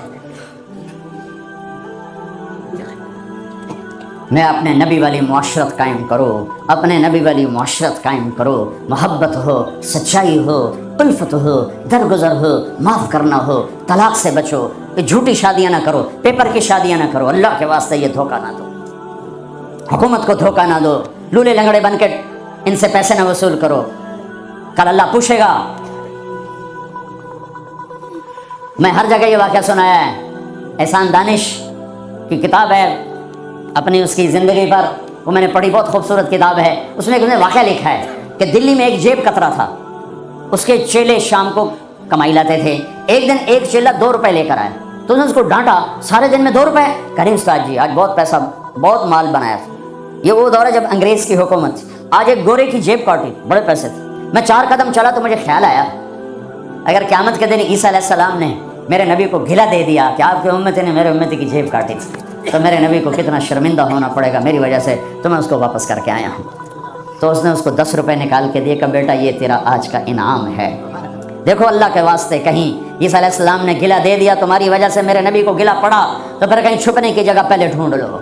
میں اپنے نبی والی معاشرت قائم کرو، اپنے نبی والی معاشرت قائم کرو، محبت ہو، سچائی ہو، الفت ہو، درگزر ہو، معاف کرنا ہو، طلاق سے بچو، جھوٹی شادیاں نہ کرو، پیپر کی شادیاں نہ کرو، اللہ کے واسطے یہ دھوکہ نہ دو، حکومت کو دھوکہ نہ دو، لولے لنگڑے بن کے ان سے پیسے نہ وصول کرو، کل اللہ پوچھے گا۔ میں ہر جگہ یہ واقعہ سنایا ہے، احسان دانش کی کتاب ہے اپنی اس کی زندگی پر، وہ میں نے پڑھی، بہت خوبصورت کتاب ہے۔ اس میں واقعہ لکھا ہے کہ دلی میں ایک جیب کترا تھا، اس کے چیلے شام کو کمائی لاتے تھے۔ ایک دن ایک چیلا 2 روپے لے کر آیا تو اس نے اس کو ڈانٹا، سارے دن میں 2 روپے؟ کریں استاد جی آج بہت پیسہ، بہت مال بنایا تھا۔ یہ وہ دور ہے جب انگریز کی حکومت تھی۔ آج ایک گورے کی جیب کاٹی، بڑے پیسے تھے۔ میں 4 قدم چلا تو مجھے خیال آیا اگر قیامت کے دن عیسیٰ علیہ السلام نے میرے نبی کو گھلا دے دیا کہ آپ کی امت نے میرے امتی کی جیب کاٹی تھی، تو میرے نبی کو کتنا شرمندہ ہونا پڑے گا میری وجہ سے، تو میں اس کو واپس کر کے آیا ہوں۔ تو اس نے اس کو 10 روپے نکال کے دیے کہ بیٹا یہ تیرا آج کا انعام ہے۔ دیکھو اللہ کے واسطے، کہیں عیسیٰ علیہ السلام نے گلا دے دیا تمہاری وجہ سے میرے نبی کو گلا پڑا تو پھر کہیں چھپنے کی جگہ پہلے ڈھونڈ لو۔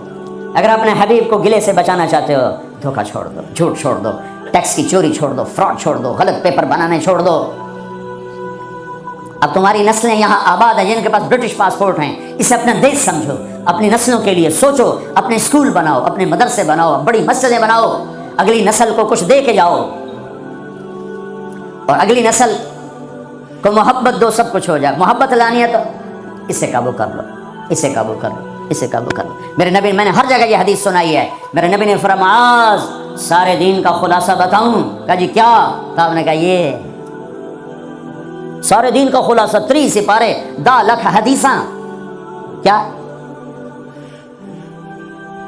اگر اپنے حبیب کو گلے سے بچانا چاہتے ہو، دھوکہ چھوڑ دو، جھوٹ چھوڑ دو، ٹیکس کی چوری چھوڑ دو، فراڈ چھوڑ دو، غلط پیپر بنانے چھوڑ دو۔ اب تمہاری نسلیں یہاں آباد ہیں جن کے پاس برٹش پاسپورٹ ہیں، اسے اپنا دیش سمجھو، اپنی نسلوں کے لیے سوچو، اپنے اسکول بناؤ، اپنے مدرسے بناؤ، بڑی مسجدیں بناؤ، اگلی نسل کو کچھ دے کے جاؤ، اور اگلی نسل کو محبت دو، سب کچھ ہو جائے۔ محبت لانی ہے تو اسے قابو کر لو، اسے قابو کر لو، اسے قابو کر لو۔ میرے نبی، میں نے ہر جگہ یہ حدیث سنائی ہے، میرے نبی نے فرمایا معاذ سارے دین کا خلاصہ بتاؤں؟ کہا جی کیا؟ کہا، نے کہا یہ سارے دین کا خلاصہ 3 سپارے 10 لکھ حدیثاں، کیا؟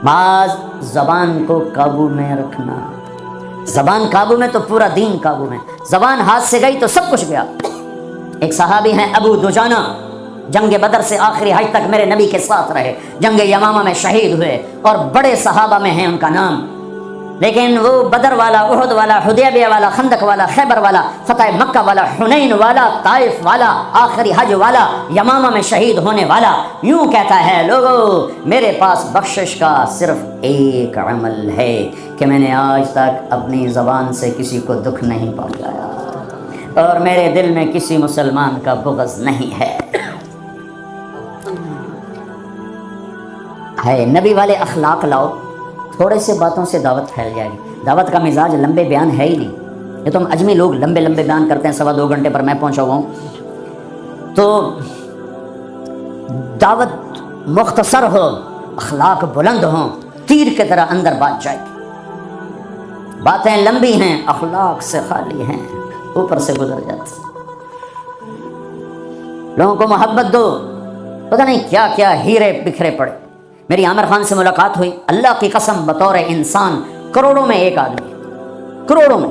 معاذ زبان کو قابو میں رکھنا، زبان قابو میں تو پورا دین قابو میں، زبان ہاتھ سے گئی تو سب کچھ گیا۔ ایک صحابی ہیں ابو دجانہ، جنگ بدر سے آخری حج تک میرے نبی کے ساتھ رہے، جنگ یمامہ میں شہید ہوئے، اور بڑے صحابہ میں ہیں ان کا نام، لیکن وہ بدر والا، احد والا، حدیبیہ والا، خندق والا، خیبر والا، فتح مکہ والا، حنین والا، طائف والا، آخری حج والا، یمامہ میں شہید ہونے والا، یوں کہتا ہے لوگو میرے پاس بخشش کا صرف ایک عمل ہے کہ میں نے آج تک اپنی زبان سے کسی کو دکھ نہیں پہنچایا، اور میرے دل میں کسی مسلمان کا بغض نہیں ہے۔ نبی والے اخلاق لاؤ، تھوڑے سے باتوں سے دعوت پھیل جائے گی۔ دعوت کا مزاج لمبے بیان ہے ہی نہیں، یہ تو ہم اجمی لوگ لمبے لمبے بیان کرتے ہیں، 2.25 گھنٹے پر میں پہنچا ہوا ہوں، تو دعوت مختصر ہو، اخلاق بلند ہوں، تیر کی طرح اندر بات جائے گی۔ باتیں لمبی ہیں، اخلاق سے خالی ہیں، اوپر سے گزر جاتی۔ لوگوں کو محبت دو، پتہ نہیں کیا کیا ہیرے بکھرے پڑے۔ میری عامر خان سے ملاقات ہوئی، اللہ کی قسم بطور انسان کروڑوں میں ایک آدمی، کروڑوں میں،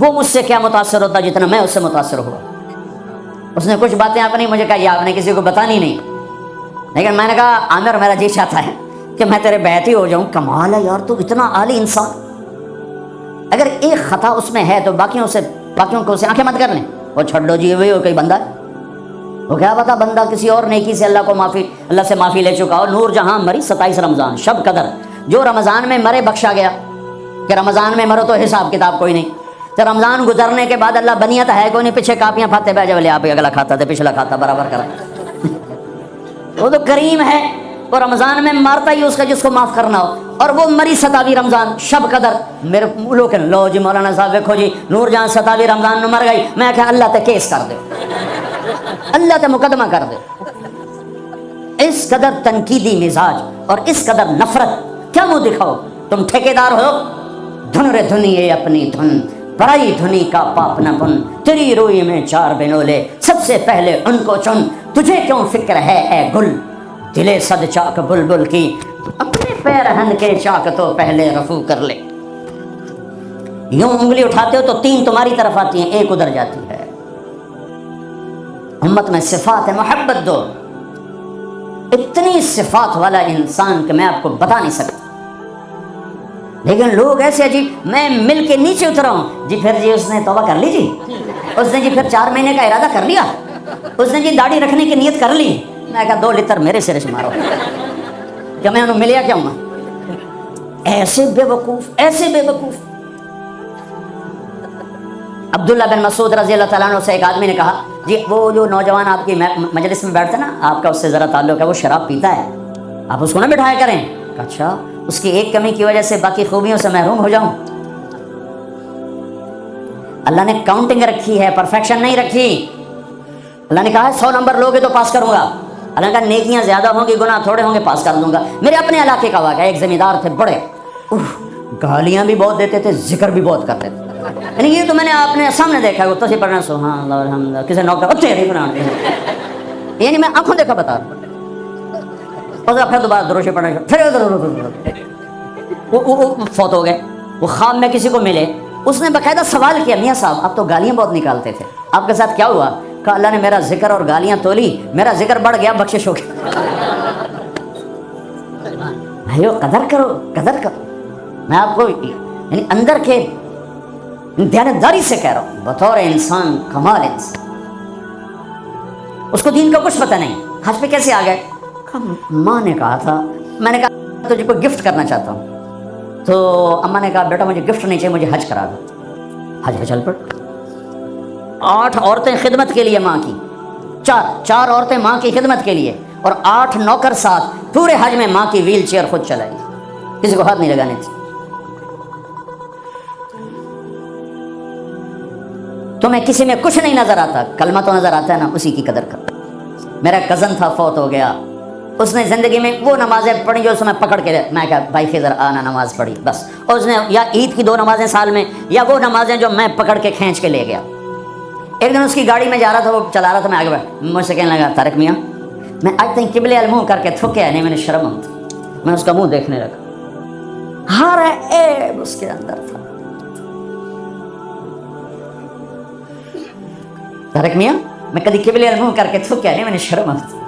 وہ مجھ سے کیا متاثر ہوتا جتنا میں اس سے متاثر ہوا۔ اس نے کچھ باتیں اپنی مجھے کہا، یہ آپ نے کسی کو بتانی نہیں، لیکن میں نے کہا عامر میرا جی چاہتا ہے کہ میں تیرے بیعتی ہو جاؤں۔ کمال ہے یار، تو اتنا عالی انسان، اگر ایک خطا اس میں ہے تو باقیوں کو اسے آنکھیں مت کر لیں، وہ چھوڑ لو جی، وہی ہو کوئی بندہ ہے، وہ کیا پتا بندہ کسی اور نیکی سے اللہ سے معافی لے چکا ہو۔ نور جہاں مری 27 رمضان شب قدر، جو رمضان میں مرے بخشا گیا، کہ رمضان میں مرو تو حساب کتاب کوئی نہیں، تو رمضان گزرنے کے بعد اللہ بنیت ہے کوئی نہیں، پیچھے کاپیاں پھاتے بہ جائے، آپ اگلا کھاتا تھا پچھلا کھاتا برابر کرا، وہ تو کریم ہے، وہ رمضان میں مارتا ہی اس کا جس کو معاف کرنا ہو، اور وہ مری 27 رمضان شب قدر۔ میرے لوگ لو جی مولانا صاحب دیکھو جی نور جہاں 27 رمضان میں مر گئی، میں کہا اللہ تے کیس کر دے، اللہ تے مقدمہ کر دے۔ اس قدر تنقیدی مزاج اور اس قدر نفرت، کیا منہ دکھاؤ؟ تم ٹھیکیدار ہو، دھن رے دھنیے اپنی دھن، پرائی دھنی کا پاپ نہ بن، تیری روئی میں 4 بنولے، سب سے پہلے ان کو چن، تجھے کیوں فکر ہے اے گل، دلے صد چاک بلبل کی، اپنے پیرہن کے چاک تو پہلے رفو کر لے۔ یوں انگلی اٹھاتے ہو تو 3 تمہاری طرف آتی ہیں، 1 ادھر جاتی ہے۔ امت میں صفات ہے، محبت دو۔ اتنی صفات والا انسان کہ میں آپ کو بتا نہیں سکتا، لیکن لوگ ایسے عجیب، میں مل کے نیچے اترا ہوں جی، پھر جی اس نے توبہ کر لی، جی اس نے جی پھر 4 مہینے کا ارادہ کر لیا، اس نے جی داڑھی رکھنے کی نیت کر لی۔ میں کہا 2 لتر میرے سرے سے مارو، کہ میں انہوں ملیا کیا ہوں؟ ایسے بے وقوف، ایسے بے وقوف۔ عبداللہ بن مسعود رضی اللہ تعالیٰ عنہ سے ایک آدمی نے کہا، جی وہ جو نوجوان آپ کی مجلس میں بیٹھتا نا، آپ کا اس سے ذرا تعلق ہے، وہ شراب پیتا ہے، آپ اس کو نہ بٹھایا کریں۔ اچھا، اس کی ایک کمی کی وجہ سے باقی خوبیوں سے محروم ہو جاؤں؟ اللہ نے کاؤنٹنگ رکھی ہے، پرفیکشن نہیں رکھی۔ اللہ نے کہا ہے 100 نمبر لوگے تو پاس کروں گا، اللہ نے کہا نیکیاں زیادہ ہوں گی گناہ تھوڑے ہوں گے، پاس کر دوں گا۔ میرے اپنے علاقے کا واقعہ، ایک زمیندار تھے بڑے، گالیاں بھی بہت دیتے تھے، ذکر بھی بہت کرتے تھے، یعنی یہ تو میں نے آپ نے سامنے دیکھا ہے، تصویر پڑھنا سبحان اللہ الحمد للہ، کسی نوکر تیری بنانے، یعنی میں آنکھوں دیکھا بتا رہا ہوں، پھر دوبارہ دروشے پڑھنا، پھر وہ فوت ہو گئے۔ وہ خواب میں کسی کو ملے، اس نے باقاعدہ سوال کیا، میاں صاحب آپ تو گالیاں بہت نکالتے تھے، آپ کے ساتھ کیا ہوا؟ کہا اللہ نے میرا ذکر اور گالیاں تولی، میرا ذکر بڑھ گیا، بخشش ہو گیا۔ بھائیو قدر کرو، قدر کرو۔ میں آپ کو یعنی اندر کے دیانتداری سے کہہ رہا ہوں، بطور انسان کمال انسان، اس کو دین کا کچھ پتہ نہیں، حج پہ کیسے آ گئے؟ ماں نے کہا تھا، میں نے کہا تجھے کو گفٹ کرنا چاہتا ہوں، تو اماں نے کہا بیٹا مجھے گفٹ نہیں چاہیے، مجھے حج کرا دو۔ حج پہ چل پڑ، 8 عورتیں خدمت کے لیے ماں کی، چار عورتیں ماں کی خدمت کے لیے، اور 8 نوکر ساتھ پورے حج میں ماں کی ویل چیئر خود چلائی، کسی کو ہاتھ نہیں لگانے تھی۔ تمہیں کسی میں کچھ نہیں نظر آتا، کلمہ تو نظر آتا ہے نا، اسی کی قدر کر۔ میرا کزن تھا، فوت ہو گیا، اس نے زندگی میں وہ نمازیں پڑھی جو اس میں پکڑ کے میں کہا بھائی خضر آنا نماز پڑھی بس، اور اس نے یا عید کی 2 نمازیں سال میں، یا وہ نمازیں جو میں پکڑ کے کھینچ کے لے گیا۔ ایک دن اس کی گاڑی میں جا رہا تھا، وہ چلا رہا تھا، میں آگے بیٹھ، مجھ سے کہنے لگا طارق میاں میں آج تک قبلے المنہ کر کے تھکیا نہیں، میں نے شرم آتی، میں اس کا منہ دیکھنے لگا، ہر عیب اس کے اندر تھا۔ طارق میاں میں کبھی قبلے المنہ کر کے تھکیا نہیں، میں نے شرم آتی۔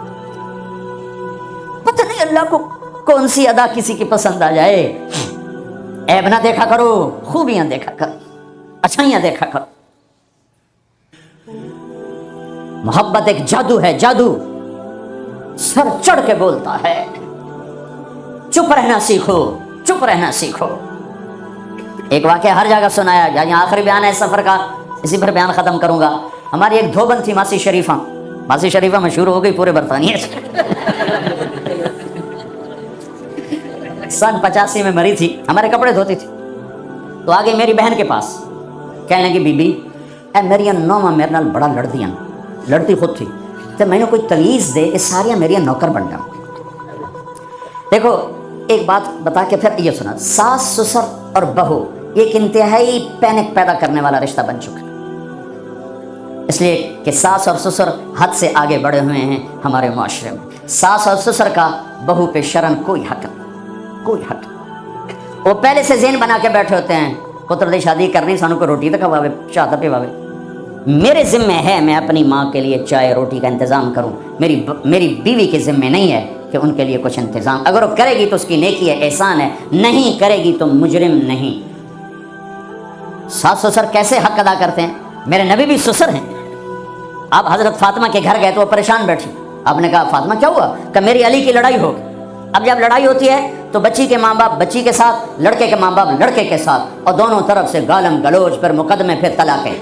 پتہ نہیں اللہ کو کون سی ادا کسی کی پسند آ جائے۔ عیب نہ دیکھا کرو، خوبیاں دیکھا کرو، اچھائیاں دیکھا کرو۔ محبت ایک جادو ہے، جادو سر چڑھ کے بولتا ہے۔ چپ رہنا سیکھو، چپ رہنا سیکھو۔ ایک واقعہ ہر جگہ سنایا، یہاں آخری بیان ہے اس سفر کا، اسی پر بیان ختم کروں گا۔ ہماری ایک دھوبن تھی ماسی شریفہ، ماسی شریفہ مشہور ہو گئی پورے برطانیہ سے۔ سن 85 میں مری تھی، ہمارے کپڑے دھوتی تھی، تو آگے میری بہن کے پاس کہنے لگی بی بی اے میری نوما میرے نال بڑا لڑدیاں، لڑتی خود تھی، تو میں نے کوئی تمیز دے یہ ساریاں میری نوکر بن جاؤں۔ دیکھو ایک بات بتا کے پھر یہ سنا، ساس سسر اور بہو یہ ایک انتہائی پینک پیدا کرنے والا رشتہ بن چکا ہے، اس لیے کہ ساس اور سسر حد سے آگے بڑھے ہوئے ہیں ہمارے معاشرے میں۔ ساس اور سسر کا بہو پہ شرن کوئی حق نہیں، کوئی حق نہیں۔ وہ پہلے سے ذہن بنا کے بیٹھے ہوتے ہیں پتر دی شادی کرنی، سانو کو روٹی تو کھواوے، چاہ تو پواوے، میرے ذمہ ہے میں اپنی ماں کے لیے چائے روٹی کا انتظام کروں، میری بیوی کے ذمہ نہیں ہے کہ ان کے لیے کچھ انتظام، اگر وہ کرے گی تو اس کی نیکی ہے، احسان ہے، نہیں کرے گی تو مجرم نہیں۔ ساس سسر کیسے حق ادا کرتے ہیں؟ میرے نبی بھی سسر ہیں۔ آپ حضرت فاطمہ کے گھر گئے تو وہ پریشان بیٹھی، آپ نے کہا فاطمہ کیا ہوا؟ کہ میری علی کی لڑائی ہو گئی۔ اب جب لڑائی ہوتی ہے تو بچی کے ماں باپ بچی کے ساتھ، لڑکے کے ماں باپ لڑکے کے ساتھ، اور دونوں طرف سے گالم گلوچ، پھر مقدمے، پھر طلاقیں۔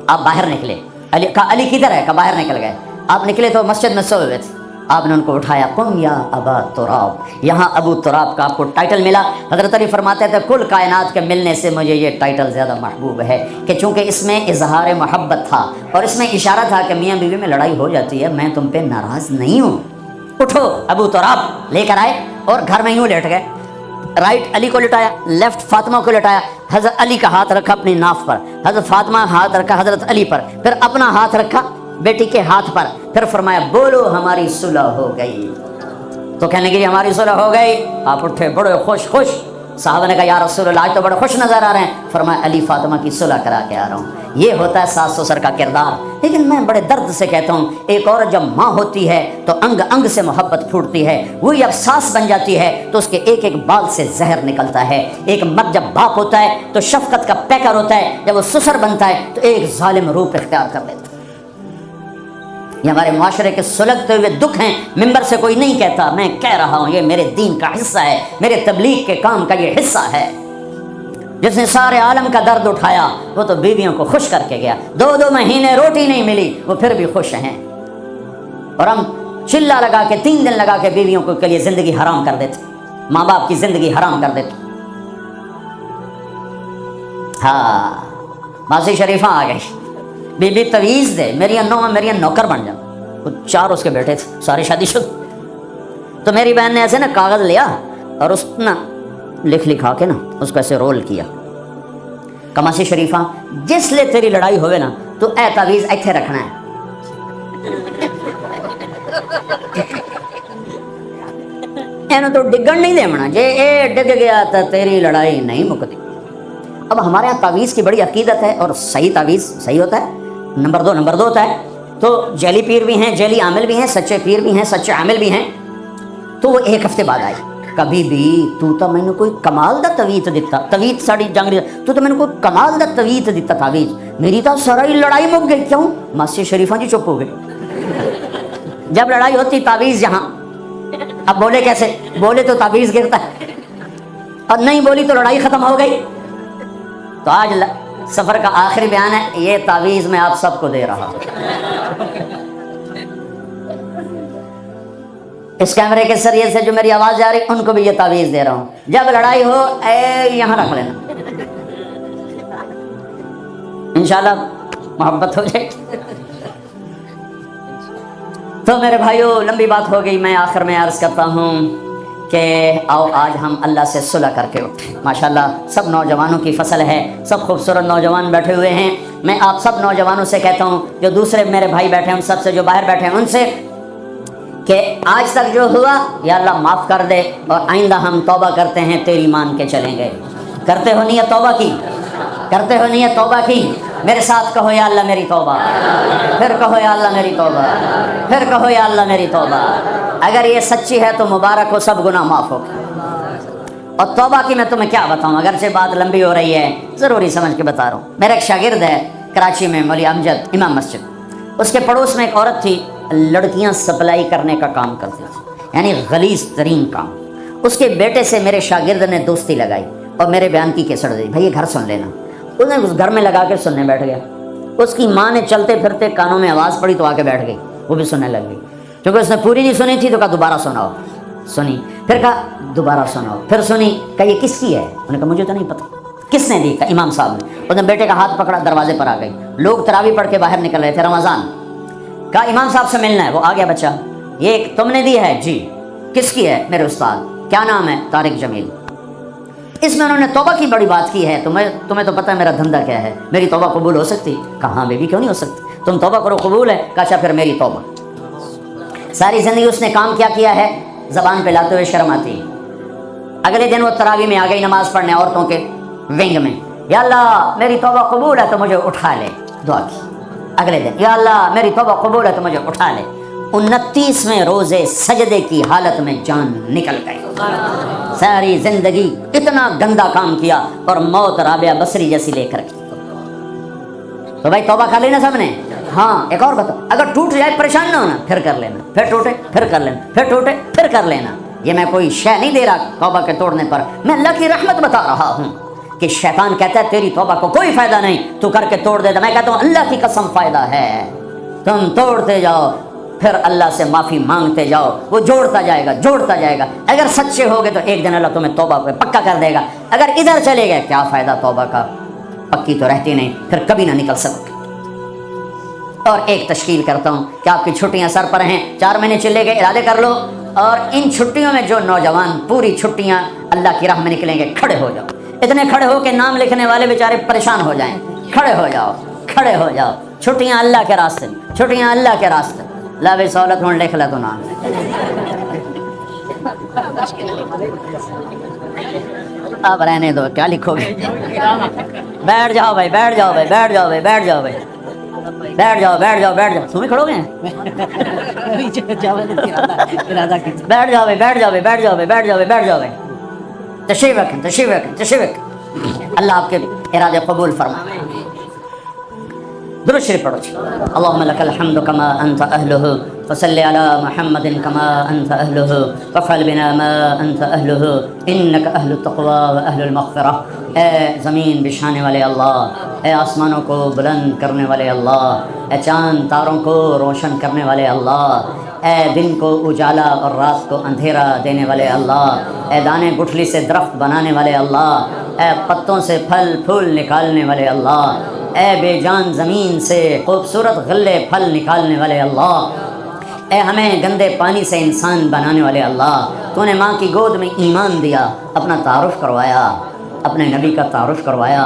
آپ باہر نکلے، علی کدھر ہے؟ کہ باہر نکل گئے۔ آپ نکلے تو مسجد میں سوئے ہوئے تھے، آپ نے ان کو اٹھایا، قم یا ابا تراب، یہاں ابو تراب کا آپ کو ٹائٹل ملا۔ حضرت علی فرماتے تھے کل کائنات کے ملنے سے مجھے یہ ٹائٹل زیادہ محبوب ہے، کہ چونکہ اس میں اظہار محبت تھا اور اس میں اشارہ تھا کہ میاں بیوی میں لڑائی ہو جاتی ہے، میں تم پہ ناراض نہیں ہوں، اٹھو۔ ابو تراب لے کر آئے اور گھر میں یوں لیٹ گئے، رائٹ علی کو لٹایا، لیفٹ فاطمہ کو لٹایا، حضرت علی کا ہاتھ رکھا اپنی ناف پر، حضرت فاطمہ ہاتھ رکھا حضرت علی پر، پھر اپنا ہاتھ رکھا بیٹی کے ہاتھ پر، پھر فرمایا بولو ہماری صلح ہو گئی۔ تو کہنے لگے ہماری صلح ہو گئی۔ آپ اٹھے بڑے خوش خوش، صحابہ نے کہا یا رسول اللہ آج تو بڑے خوش نظر آ رہے ہیں۔ فرمایا علی فاطمہ کی صلح کرا کے آ رہا ہوں۔ یہ ہوتا ہے ساس سسر کا کردار۔ لیکن میں بڑے درد سے کہتا ہوں، ایک عورت جب ماں ہوتی ہے تو انگ انگ سے محبت پھوٹتی ہے، وہی جب ساس بن جاتی ہے تو اس کے ایک ایک بال سے زہر نکلتا ہے۔ ایک مرد جب باپ ہوتا ہے تو شفقت کا پیکر ہوتا ہے، جب وہ سسر بنتا ہے تو ایک ظالم روپ اختیار کر لیتا ہے۔ یہ ہمارے معاشرے کے سلگتے ہوئے دکھ ہیں، ممبر سے کوئی نہیں کہتا، میں کہہ رہا ہوں، یہ میرے دین کا حصہ ہے، میرے تبلیغ کے کام کا یہ حصہ ہے۔ جس نے سارے عالم کا درد اٹھایا وہ تو بیویوں کو خوش کر کے گیا، 2 مہینے روٹی نہیں ملی وہ پھر بھی خوش ہیں، اور ہم چلا لگا کے 3 دن لگا کے بیویوں کے لیے زندگی حرام کر دیتے، ماں باپ کی زندگی حرام کر دیتے۔ ہاں ماسی شریفہ آ گئی، بی بی تویز دے، میری نوکر بن جا۔ وہ 4 اس کے بیٹے تھے، سارے شادی شدہ۔ تو میری بہن نے ایسے نا کاغذ لیا اور اس نا لکھا کے نا اس کو ایسے رول کیا، کماسی شریفہ جس لے تیری لڑائی ہوئے نا تو اے تعویذ ایتھے رکھنا ہے۔ اینو تو ڈگن نہیں دینا، جے اے ڈگ گیا تو تیری لڑائی نہیں مکتی۔ اب ہمارے یہاں تعویذ کی بڑی عقیدت ہے، اور صحیح تعویذ صحیح ہوتا ہے، نمبر 2 ہوتا ہے۔ تو جعلی پیر بھی ہیں، جعلی عامل بھی ہیں، سچے پیر بھی ہیں، سچے عامل بھی ہیں۔ تو وہ 1 ہفتے بعد آئی، کبھی بھی تو میں نے کوئی کمال دا تویت دیتا، تویت ساڑی جنگ تو میں نے کوئی کمال دا تویت دیتا تعویذ، میری تو ساری لڑائی مک گئی۔ کیوں؟ ماسی شریفہ جی چپ ہو گئی۔ جب لڑائی ہوتی تعویذ یہاں، اب بولے کیسے؟ بولے تو تعویذ گرتا ہے، اور نہیں بولی تو لڑائی ختم ہو گئی۔ تو آج سفر کا آخری بیان ہے، یہ تعویذ میں آپ سب کو دے رہا ہوں۔ اس کیمرے کے ذریعے سے جو میری آواز جا رہی ان کو بھی یہ تعویذ دے رہا ہوں، جب لڑائی ہو یہاں رکھ لینا، انشاءاللہ محبت ہو جائے۔ تو میرے بھائیو، لمبی بات ہو گئی، میں آخر میں عرض کرتا ہوں کہ آؤ آج ہم اللہ سے صلح کر کے اٹھیں۔ ماشاءاللہ سب نوجوانوں کی فصل ہے، سب خوبصورت نوجوان بیٹھے ہوئے ہیں۔ میں آپ سب نوجوانوں سے کہتا ہوں، جو دوسرے میرے بھائی بیٹھے ہیں ان سب سے، جو باہر بیٹھے ہیں ان سے، کہ آج تک جو ہوا یا اللہ معاف کر دے، اور آئندہ ہم توبہ کرتے ہیں، تیری مان کے چلیں گے۔ کرتے ہو نیت توبہ کی؟ کرتے ہو نیت توبہ کی؟ میرے ساتھ کہو یا اللہ میری توبہ، پھر کہو یا اللہ میری توبہ، پھر کہو یا اللہ میری توبہ۔ اگر یہ سچی ہے تو مبارک ہو، سب گناہ معاف ہو۔ اور توبہ کی میں تمہیں کیا بتاؤں، اگرچہ بات لمبی ہو رہی ہے، ضروری سمجھ کے بتا رہا ہوں۔ میرا ایک شاگرد ہے کراچی میں، مولوی امجد امام مسجد، اس کے پڑوس میں ایک عورت تھی، لڑکیاں سپلائی کرنے کا کام کرتی تھی، یعنی غلیظ ترین کام۔ اس کے بیٹے سے میرے شاگرد نے دوستی لگائی اور میرے بیان کی کیسٹ دی، بھائی یہ گھر سن لینا۔ اس نے اس گھر میں لگا کے سننے بیٹھ گیا۔ اس کی ماں نے چلتے پھرتے کانوں میں آواز پڑی تو آ کے بیٹھ گئی، وہ بھی سننے لگ گئی، کیونکہ اس نے پوری نہیں سنی تھی تو کہا دوبارہ سناؤ۔ سنی، پھر کہا دوبارہ سناؤ، پھر سنی، کہا یہ کس کی ہے؟ انہوں نے کہا مجھے تو نہیں پتا۔ کس نے دی؟ کہا امام صاحب نے۔ اس نے بیٹے کا ہاتھ پکڑا، دروازے پر آ گئی، لوگ تراویح پڑھ کے باہر نکل رہے تھے، رمضان۔ کہا امام صاحب سے ملنا ہے، وہ آ گیا بچہ۔ یہ تم نے دی ہے؟ جی۔ کس کی ہے؟ میرے استاد۔ کیا نام ہے؟ طارق جمیل۔ اس میں انہوں نے توبہ کی بڑی بات کی ہے، تمہیں تو پتہ ہے میرا دھندا کیا ہے، میری توبہ قبول ہو سکتی؟ کہا ہاں بیبی، کیوں نہیں ہو سکتی، تم توبہ کرو، قبول ہے۔ کہا اچھا پھر میری توبہ۔ ساری زندگی اس نے کام کیا ہے، زبان پہ لاتے ہوئے شرم آتی۔ اگلے دن وہ تراویح میں آ گئی نماز پڑھنے، عورتوں کے ونگ میں، یا اللہ میری توبہ قبول ہے تو مجھے اٹھا لے، دعا کی۔ اگلے دن، یا اللہ میری توبہ قبول ہے تو مجھے اٹھا لے۔ 29ویں روزے سجدے کی حالت میں جان نکل گئی۔ ساری زندگی اتنا گندا کام کیا اور موت رابعہ بصری جیسی لے کر کی۔ تو بھائی توبہ کر لینا سب نے؟ ہاں۔ ایک اور بتا، اگر ٹوٹ جائے پریشان نہ ہونا، پھر کر لینا، پھر ٹوٹے پھر کر لینا، پھر ٹوٹے پھر کر لینا۔ یہ میں کوئی شے نہیں دے رہا توبہ کے توڑنے پر، میں اللہ کی رحمت بتا رہا ہوں کہ شیطان کہتا ہے تیری توبہ کو کوئی فائدہ نہیں، تو کر کے توڑ دیتا۔ میں کہتا ہوں اللہ کی قسم فائدہ ہے، تم توڑتے جاؤ، پھر اللہ سے معافی مانگتے جاؤ، وہ جوڑتا جائے گا، جوڑتا جائے گا۔ اگر سچے ہوگے تو ایک دن اللہ تمہیں توبہ پہ پکا کر دے گا۔ اگر ادھر چلے گئے، کیا فائدہ توبہ کا، پکی تو رہتی نہیں، پھر کبھی نہ نکل سکتے۔ اور ایک تشکیل کرتا ہوں کہ آپ کی چھٹیاں سر پر ہیں، 4 مہینے چلے گئے، ارادے کر لو، اور ان چھٹیوں میں جو نوجوان پوری چھٹیاں اللہ کی راہ میں نکلیں گے، کھڑے ہو جاؤ، اتنے کھڑے ہو کہ نام لکھنے والے بیچارے پریشان ہو جائیں۔ کھڑے ہو جاؤ، کھڑے ہو جاؤ، چھٹیاں اللہ کے راستے میں، چھٹیاں اللہ کے راستے میں۔ لا بھی سہولت ہوں، لکھ لے تو نام۔ اب رہنے دو، کیا لکھو گے؟ بیٹھ جاؤ بھائی، بیٹھ جاؤ بھائی، بیٹھ جاؤ بھائی، بیٹھ جاؤ بھائی، بیٹھ جاؤ، بیٹھ جاؤ، بیٹھ جاؤ۔ تم ہی کھڑو گے؟ بیٹھ جاؤ بھائی، بیٹھ جاؤ بھائی، بیٹھ جاؤ بھائی، بیٹھ جاؤ بھائی، بیٹھ جاؤ بھائی۔ تشریف رکھیں، تشریف رکھیں، تشریف رکھیں۔ اللہ آپ کے ارادے قبول فرمائے۔ درود شریف پڑھو۔ اللهم لك الحمد كما انت اهله فصل على محمد كما انت اهله وافعل بنا ما انت اهله انك اهل التقوى واهل المغفرة۔ اے زمین بچھانے والے اللہ، اے آسمانوں کو بلند کرنے والے اللہ، اے چاند تاروں کو روشن کرنے والے اللہ، اے دن کو اجالا اور رات کو اندھیرا دینے والے اللہ، اے دانے گٹھلی سے درخت بنانے والے اللہ، اے پتوں سے پھل پھول نکالنے والے اللہ، اے بے جان زمین سے خوبصورت غلے پھل نکالنے والے اللہ، اے ہمیں گندے پانی سے انسان بنانے والے اللہ، تو نے ماں کی گود میں ایمان دیا، اپنا تعارف کروایا، اپنے نبی کا تعارف کروایا۔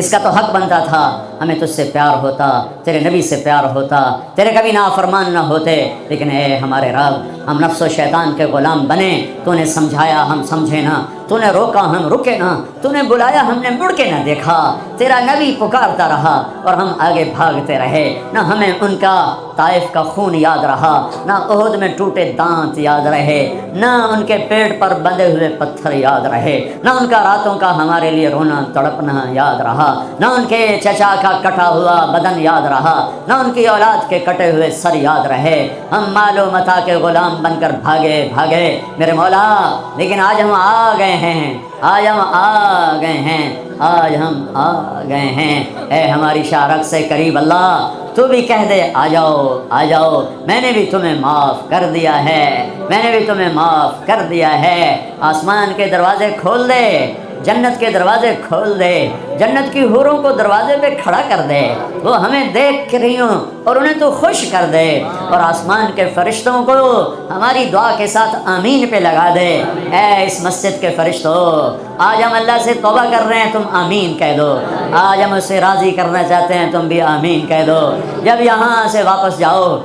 اس کا تو حق بنتا تھا، ہمیں تجھ سے پیار ہوتا، تیرے نبی سے پیار ہوتا، تیرے کبھی نافرمان نہ ہوتے، لیکن اے ہمارے رب، ہم نفس و شیطان کے غلام بنے، تو نے سمجھایا ہم سمجھے نہ، تو نے روکا ہم رکے نہ، تو نے بلایا ہم نے مڑ کے نہ دیکھا، تیرا نبی پکارتا رہا اور ہم آگے بھاگتے رہے، نہ ہمیں ان کا طائف کا خون یاد رہا، نہ احد میں ٹوٹے دانت یاد رہے، نہ ان کے پیٹ پر بندھے ہوئے پتھر یاد رہے، نہ ان کا راتوں کا ہمارے لیے رونا تڑپنا یاد رہا، نہ ان کے چچا کا کٹا ہوا بدن یاد رہا، نہ ان کی اولاد کے کٹے ہوئے سر یاد رہے۔ ہم مال و متاع کے غلام بن کر بھاگے میرے مولا، لیکن آج ہم آ گئے ہیں، آج ہم آ گئے ہیں، آج ہم آ گئے ہیں۔ اے ہماری شارک سے قریب اللہ، تو بھی کہہ دے آ جاؤ آ جاؤ، میں نے بھی تمہیں معاف کر دیا ہے، میں نے بھی تمہیں معاف کر دیا ہے۔ آسمان کے دروازے کھول دے، جنت کے دروازے کھول دے، جنت کی حوروں کو دروازے پہ کھڑا کر دے، وہ ہمیں دیکھ رہی ہوں اور انہیں تو خوش کر دے، اور آسمان کے فرشتوں کو ہماری دعا کے ساتھ آمین پہ لگا دے۔ اے اس مسجد کے فرشتوں، آج ہم اللہ سے توبہ کر رہے ہیں، تم آمین کہہ دو۔ آج ہم اسے راضی کرنا چاہتے ہیں، تم بھی آمین کہہ دو۔ جب یہاں سے واپس جاؤ،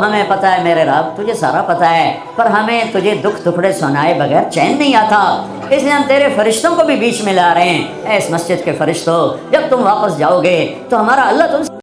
ہمیں پتہ ہے میرے رب، تجھے سارا پتہ ہے، پر ہمیں تجھے دکھ ٹکڑے سنائے بغیر چین نہیں آتا، اس لیے ہم تیرے فرشتوں کو بھی بیچ میں لا رہے ہیں۔ اے اس مسجد کے فرشتوں، جب تم واپس جاؤ گے تو ہمارا اللہ تم سے